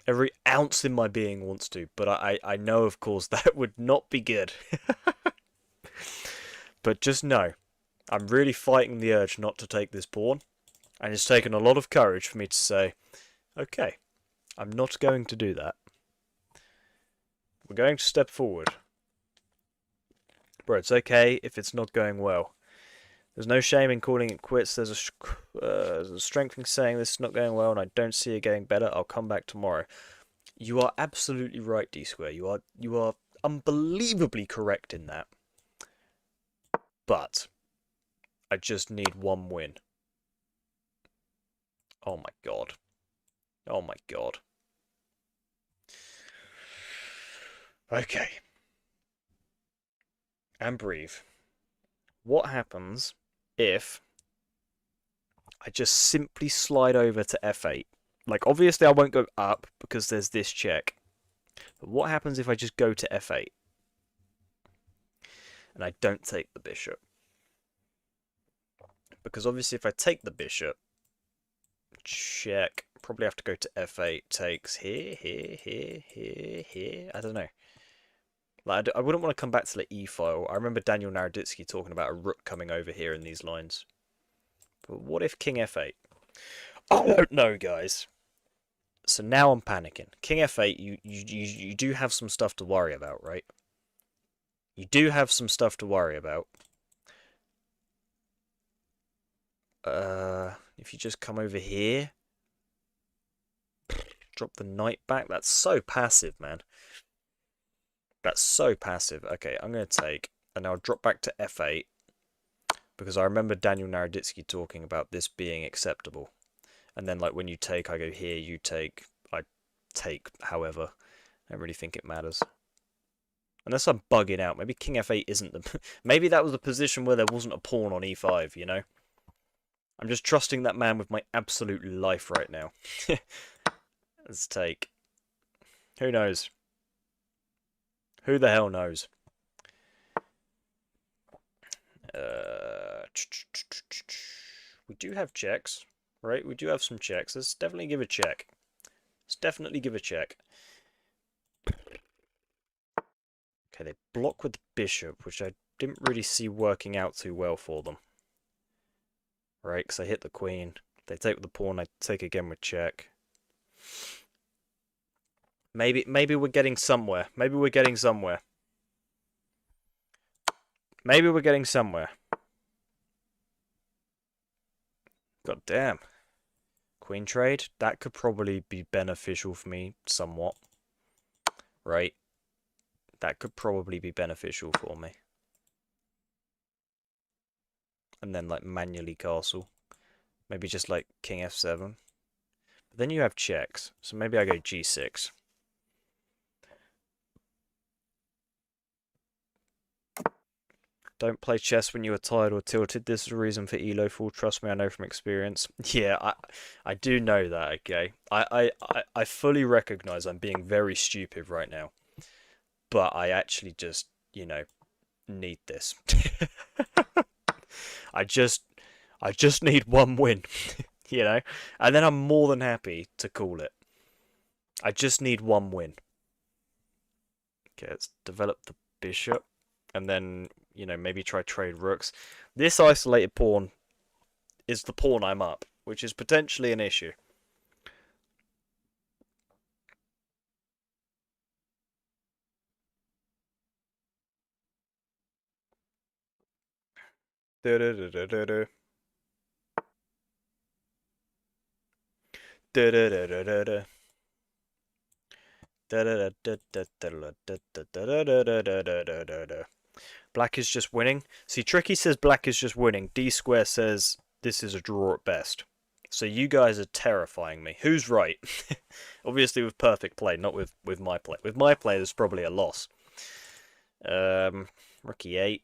Every ounce in my being wants to, but I know, of course, that would not be good. But just know, I'm really fighting the urge not to take this pawn, and it's taken a lot of courage for me to say, okay, I'm not going to do that. We're going to step forward. Bro, it's okay if it's not going well. There's no shame in calling it quits. There's a strength in saying this is not going well and I don't see it getting better. I'll come back tomorrow. You are absolutely right, D-Square. You are unbelievably correct in that. But I just need one win. Oh my god. Oh my god. Okay. And breathe. What happens if I just simply slide over to f8? Like, obviously I won't go up because there's this check. But what happens if I just go to f8? And I don't take the bishop? Because obviously if I take the bishop, check, probably have to go to f8, takes here, here, here, here, here. I don't know. Like, I wouldn't want to come back to the e file. I remember Daniel Naroditsky talking about a rook coming over here in these lines. But what if king f8? I don't know, guys. So now I'm panicking. King f8, you do have some stuff to worry about, right? You do have some stuff to worry about. If you just come over here, drop the knight back. That's so passive, man. That's so passive. Okay, I'm going to take, and I'll drop back to f8, because I remember Daniel Naroditsky talking about this being acceptable. And then, like, when you take, I go here, you take, I take, however. I don't really think it matters. Unless I'm bugging out. Maybe king f8 isn't the... Maybe that was the position where there wasn't a pawn on e5, you know? I'm just trusting that man with my absolute life right now. Let's take. Who knows? Who the hell knows? We do have checks, right? We do have some checks. Let's definitely give a check. Let's definitely give a check. Okay, they block with the bishop, which I didn't really see working out too well for them. Right, because I hit the queen. They take with the pawn, I take again with check. Maybe we're getting somewhere. Maybe we're getting somewhere. Maybe we're getting somewhere. God damn. Queen trade? That could probably be beneficial for me somewhat. Right? That could probably be beneficial for me. And then, like, manually castle. Maybe just, like, king f7. But then you have checks. So maybe I go g6. Don't play chess when you are tired or tilted. This is a reason for elo fall. Trust me, I know from experience. Yeah, I do know that, okay? I fully recognise I'm being very stupid right now. But I actually just, you know, need this. I just need one win, you know? And then I'm more than happy to call it. I just need one win. Okay, let's develop the bishop. And then, you know, maybe try trade rooks. This isolated pawn is the pawn I'm up, which is potentially an issue. Da da da da da da. Da da da da da da. Black is just winning. See, Tricky says black is just winning. D Square says this is a draw at best. So you guys are terrifying me. Who's right? Obviously with perfect play, not with my play. With my play, there's probably a loss. Rook e8.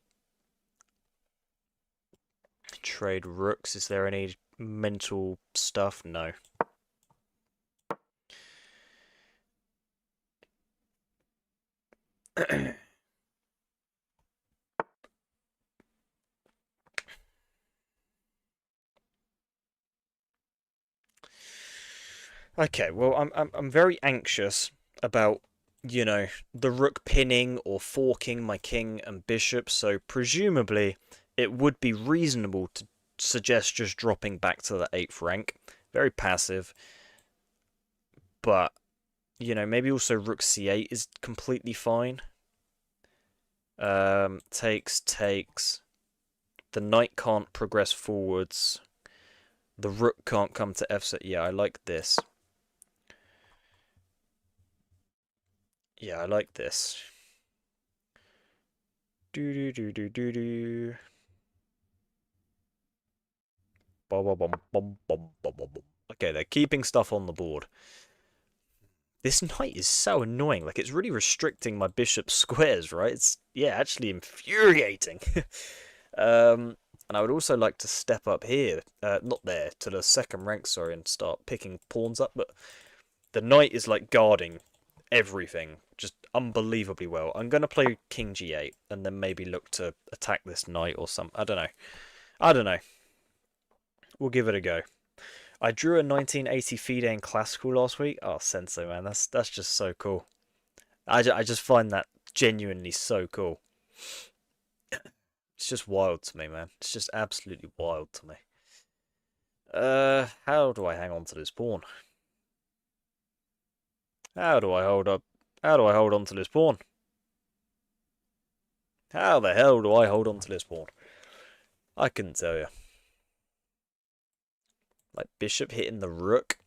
Trade rooks. Is there any mental stuff? No. Okay, well, I'm very anxious about, you know, the rook pinning or forking my king and bishop, so presumably it would be reasonable to suggest just dropping back to the 8th rank. Very passive, but, you know, maybe also rook c8 is completely fine. Takes. The knight can't progress forwards. The rook can't come to f7. Yeah, I like this. Yeah, I like this. Do do do do do do. Okay, they're keeping stuff on the board. This knight is so annoying. Like, it's really restricting my bishop's squares, right? It's, yeah, actually infuriating. And I would also like to step up here, not there, to the second rank, sorry, and start picking pawns up, but the knight is, like, guarding everything just unbelievably well. I'm going to play king g8 and then maybe look to attack this knight or some. I don't know. I don't know. We'll give it a go. I drew a 1980 FIDE in classical last week. Oh, Sensei, man, that's just so cool. I just find that genuinely so cool. It's just wild to me, man. It's just absolutely wild to me. How do I hang on to this pawn? How do I hold up? How do I hold on to this pawn? How the hell do I hold on to this pawn? I couldn't tell you. Like, bishop hitting the rook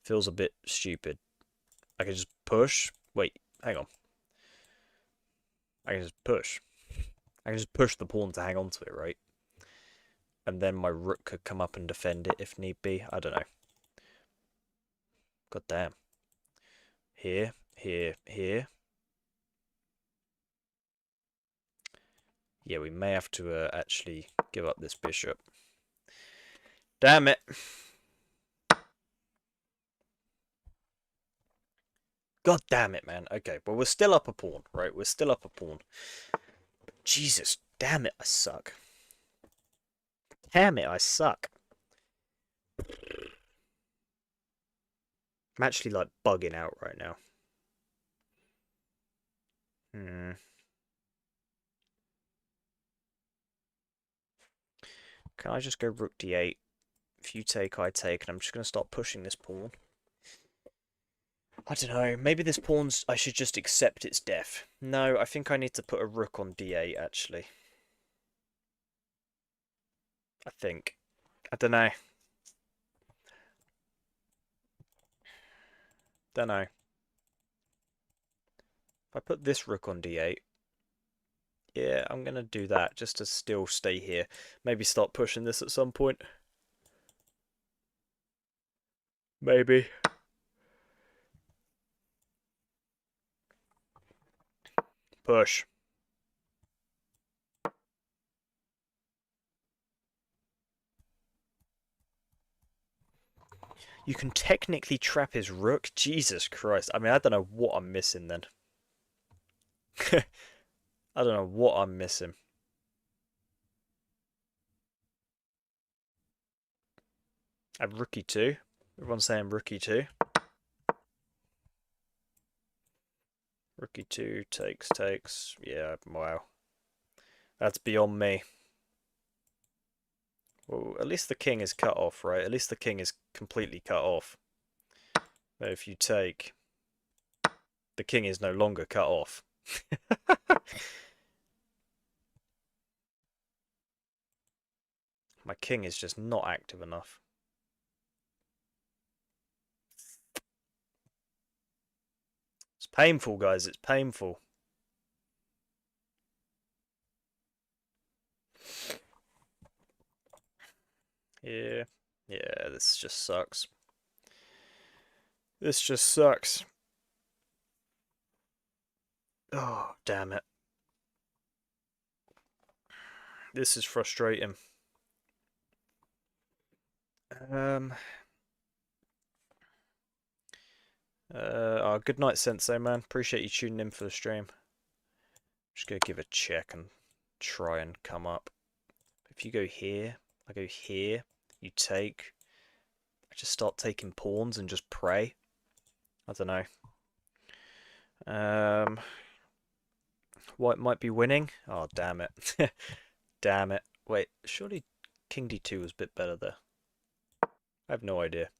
feels a bit stupid. I can just push. Wait, hang on. I can just push. I can just push the pawn to hang on to it, right? And then my rook could come up and defend it if need be. I don't know. God damn. Here, here, here. Yeah, we may have to actually give up this bishop. Damn it. God damn it, man. Okay, well, we're still up a pawn, right? We're still up a pawn. Jesus, damn it, I suck. Damn it, I suck. I'm actually, like, bugging out right now. Can I just go rook d8? If you take, I take, and I'm just going to start pushing this pawn. I don't know, maybe this pawn's... I should just accept its death. No, I think I need to put a rook on d8, actually. I think. I don't know. Don't know. If I put this rook on d8, yeah, I'm going to do that just to still stay here. Maybe start pushing this at some point. Maybe. Push. You can technically trap his rook? Jesus Christ. I mean, I don't know what I'm missing then. I don't know what I'm missing. I have rook e2. Everyone's saying rook e2. Rook e2 takes. Yeah, wow. That's beyond me. Well, at least the king is cut off, right? At least the king is completely cut off. But if you take, the king is no longer cut off. My king is just not active enough. It's painful, guys. It's painful. Yeah. Yeah, this just sucks. This just sucks. Oh, damn it. This is frustrating. Um. Good night, Sensei, man. Appreciate you tuning in for the stream. Just gonna give a check and try and come up. If you go here, I go here, you take. I just start taking pawns and just pray. I don't know. White might be winning. Oh, damn it. Damn it. Wait, surely King D2 was a bit better there. I have no idea.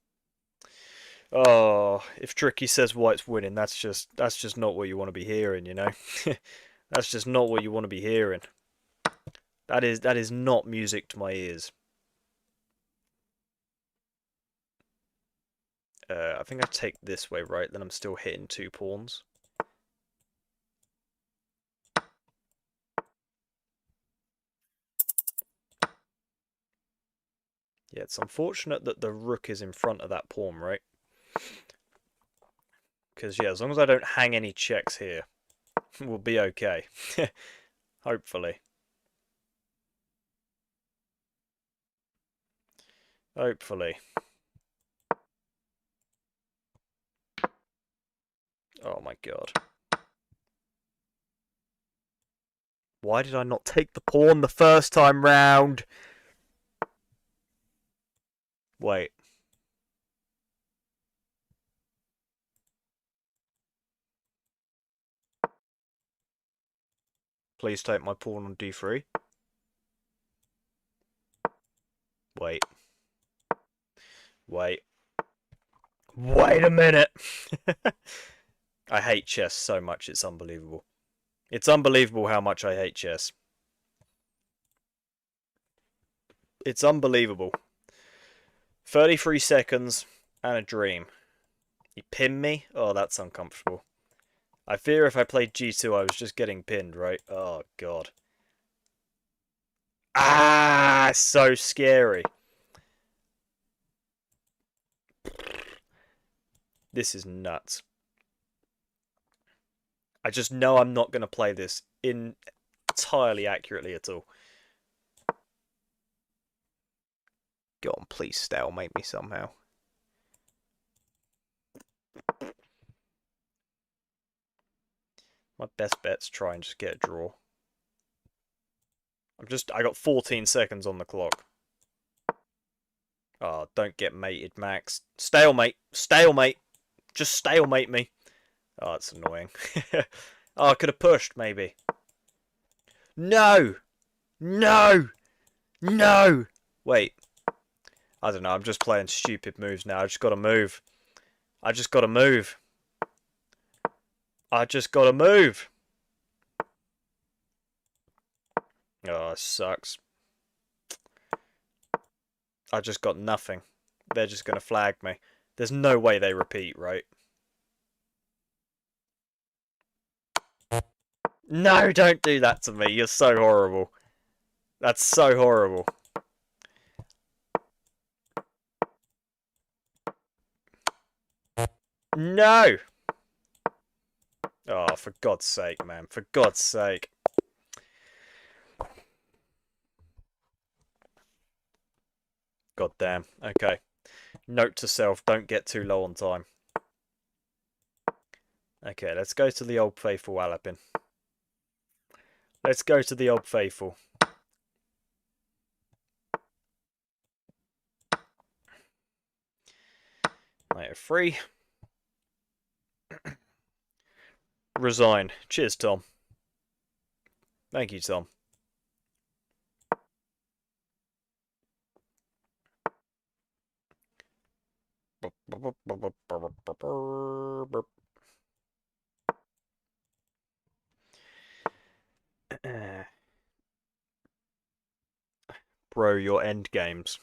Oh, if Tricky says White's winning, that's just not what you want to be hearing, you know? That's just not what you want to be hearing. That is not music to my ears. I think I take this way, right? Then I'm still hitting two pawns. Yeah, it's unfortunate that the rook is in front of that pawn, right? Because, yeah, as long as I don't hang any checks here, we'll be okay. Hopefully. Hopefully. Oh my god. Why did I not take the pawn the first time round? Wait. Please take my pawn on d3. Wait. Wait. Wait a minute! I hate chess so much, it's unbelievable. It's unbelievable how much I hate chess. It's unbelievable. 33 seconds and a dream. You pin me? Oh, that's uncomfortable. I fear if I played g2 I was just getting pinned, right? Oh, God. Ah, so scary. This is nuts. I just know I'm not going to play this entirely accurately at all. Go on, please stalemate me somehow. My best bet's try and just get a draw. I got 14 seconds on the clock. Oh, don't get mated, Max. Stalemate. Stalemate. Just stalemate me. Oh, it's annoying. Oh, I could have pushed, maybe. No! No! No! Wait. I don't know, I'm just playing stupid moves now. I just gotta move. I just gotta move. I just gotta move. Oh, it sucks. I just got nothing. They're just gonna flag me. There's no way they repeat, right? No, don't do that to me. You're so horrible. That's so horrible. No! Oh, for God's sake, man. For God's sake. God damn. Okay. Note to self, don't get too low on time. Okay, let's go to the old faithful Alapin. Let's go to the old faithful. Knight f3. Resign. Cheers, Tom. Thank you, Tom. Bro, your end games.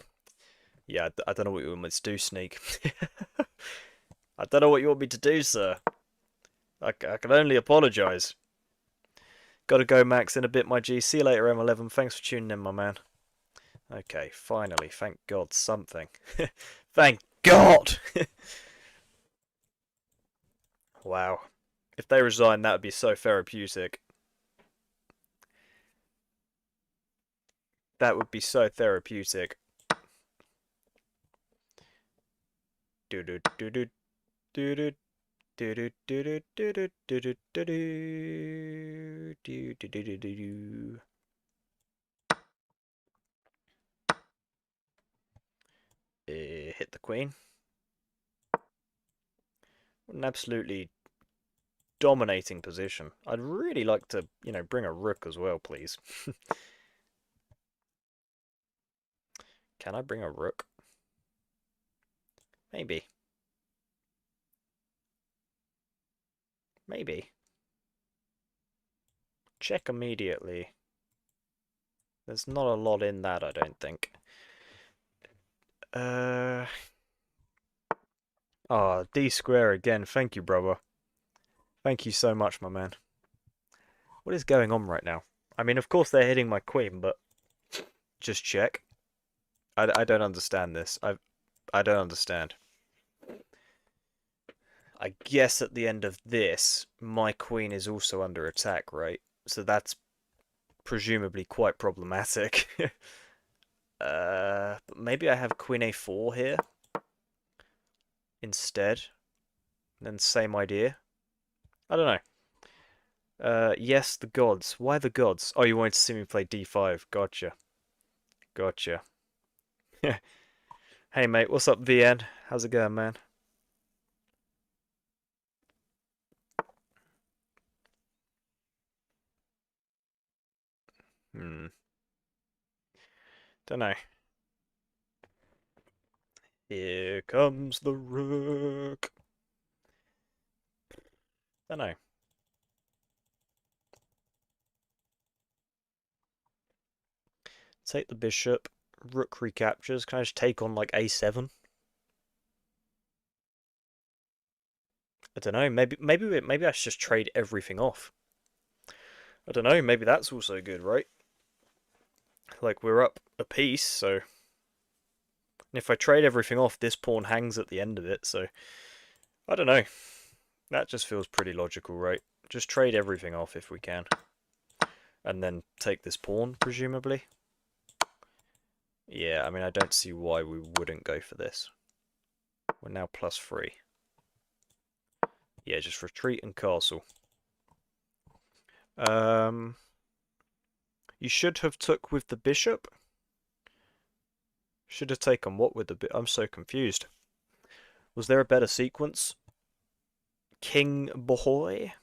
Yeah, I don't know what you want me to do, Sneak. I don't know what you want me to do, sir. I can only apologise. Gotta go, Max, in a bit, my G. See you later, M11. Thanks for tuning in, my man. Okay, finally. Thank God, something. Thank God! Wow. If they resign, that would be so therapeutic. That would be so therapeutic. Do do do do do do do do do do do do do do do do do do. Hit the queen. An absolutely dominating position. I'd really like to, bring a rook as well, please. Can I bring a rook? Maybe. Maybe. Check immediately. There's not a lot in that, I don't think. Oh, D square again. Thank you, brother. Thank you so much, my man. What is going on right now? I mean, of course they're hitting my queen, but just check. I don't understand this. I don't understand. I guess at the end of this, my queen is also under attack, right? So that's presumably quite problematic. But maybe I have queen a4 here instead. Then same idea. I don't know. Yes, the gods. Why the gods? Oh, you wanted to see me play d5. Gotcha. Gotcha. Hey, mate, what's up, VN? How's it going, man? Hmm. Don't know. Here comes the rook. Don't know. Take the bishop. Rook recaptures. Can I just take on like a7? I don't know. Maybe I should just trade everything off. I don't know. Maybe that's also good, right? Like we're up a piece, so if I trade everything off, this pawn hangs at the end of it. So I don't know. That just feels pretty logical, right? Just trade everything off if we can, and then take this pawn, presumably. Yeah, I mean, I don't see why we wouldn't go for this. We're now +3. Yeah, just retreat and castle. You should have took with the bishop. Should have taken what with the bishop? I'm so confused. Was there a better sequence? King boy?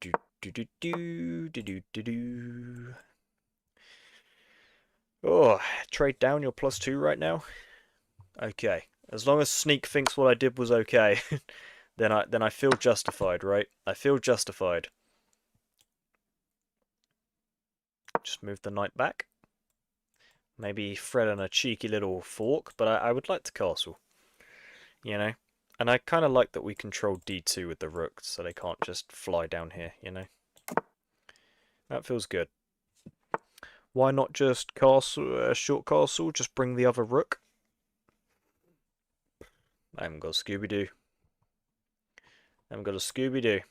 Do do do do do do do do. Oh, trade down. You're +2 right now. Okay. As long as Sneak thinks what I did was okay, then I feel justified, right? I feel justified. Just move the knight back. Maybe thread on a cheeky little fork, but I would like to castle. You know? And I kind of like that we control d2 with the rook, so they can't just fly down here, you know? That feels good. Why not just castle, short castle, just bring the other rook? I haven't got a Scooby-Doo. I haven't got a Scooby-Doo.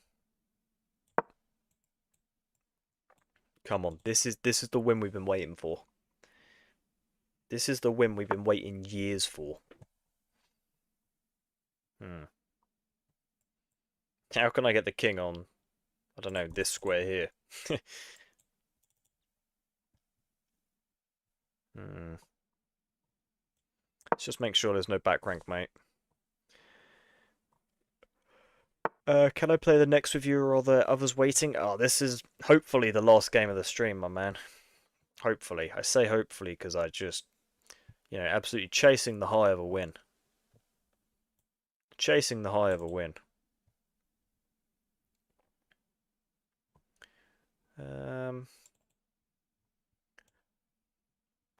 Come on, this is the win we've been waiting for. This is the win we've been waiting years for. How can I get the king on, I don't know, this square here? Let's just make sure there's no back rank, mate. Can I play the next with you, or are there others waiting? Oh, this is hopefully the last game of the stream, my man. Hopefully. I say hopefully because I just, absolutely chasing the high of a win. Chasing the high of a win.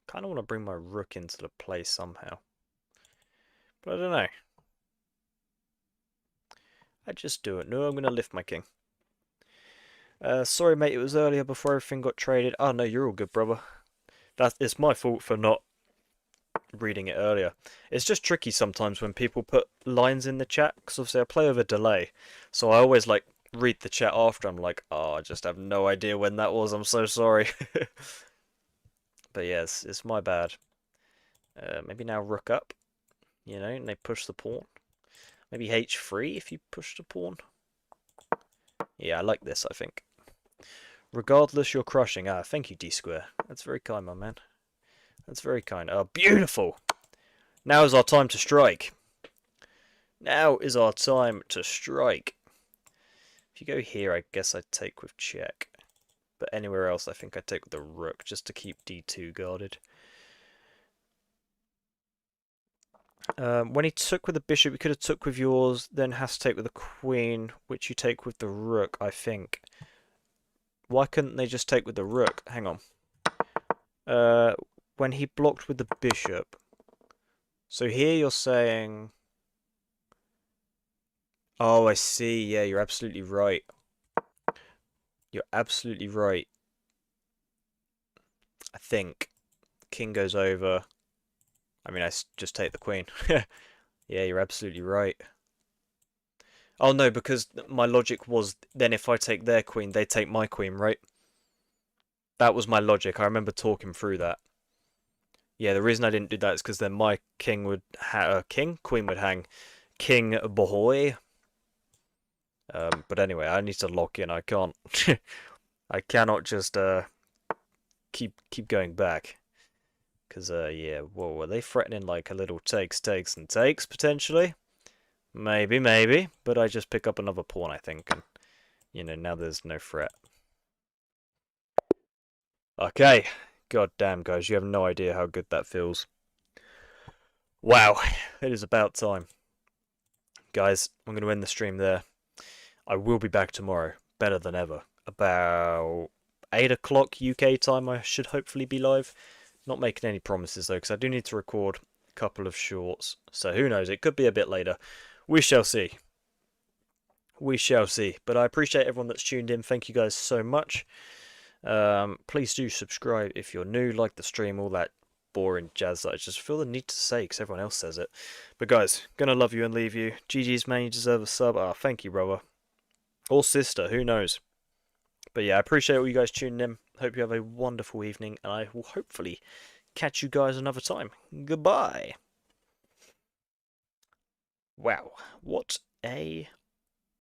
Kind of want to bring my rook into the play somehow. But I don't know. I just do it. No, I'm going to lift my king. Sorry, mate, it was earlier before everything got traded. Oh, no, you're all good, brother. It's my fault for not reading it earlier. It's just tricky sometimes when people put lines in the chat, because obviously I play with a delay. So I always, read the chat after. I'm like, oh, I just have no idea when that was. I'm so sorry. But yes, it's my bad. Maybe now rook up, and they push the pawn. Maybe h3 if you push the pawn. Yeah, I like this, I think. Regardless, you're crushing. Ah, thank you, D-Square. That's very kind, my man. That's very kind. Oh, beautiful! Now is our time to strike. Now is our time to strike. If you go here, I guess I'd take with check. But anywhere else, I think I'd take with the rook, just to keep d2 guarded. When he took with the bishop, he could have took with yours, then has to take with the queen, which you take with the rook, I think. Why couldn't they just take with the rook? Hang on. When he blocked with the bishop. So here you're saying... Oh, I see. Yeah, you're absolutely right. You're absolutely right. I think king goes over. I mean, just take the queen. Yeah, you're absolutely right. Oh no, because my logic was then if I take their queen, they take my queen, right? That was my logic. I remember talking through that. Yeah, the reason I didn't do that is because then my king would queen would hang, king boy. But anyway, I need to lock in. I can't. I cannot just keep going back. Because yeah, whoa, are they threatening like a little takes and takes potentially? Maybe. But I just pick up another pawn, I think, and now there's no threat. Okay, god damn, guys, you have no idea how good that feels. Wow, it is about time. Guys, I'm going to end the stream there. I will be back tomorrow, better than ever. About 8 o'clock UK time, I should hopefully be live. Not making any promises though, because I do need to record a couple of shorts. So who knows, it could be a bit later. We shall see. We shall see. But I appreciate everyone that's tuned in. Thank you guys so much. Please do subscribe if you're new, like the stream, all that boring jazz that I just feel the need to say because everyone else says it. But guys, gonna love you and leave you. GG's man, you deserve a sub. Ah, thank you, brother. Or sister, who knows. But yeah, I appreciate all you guys tuning in. Hope you have a wonderful evening, and I will hopefully catch you guys another time. Goodbye. Wow, what a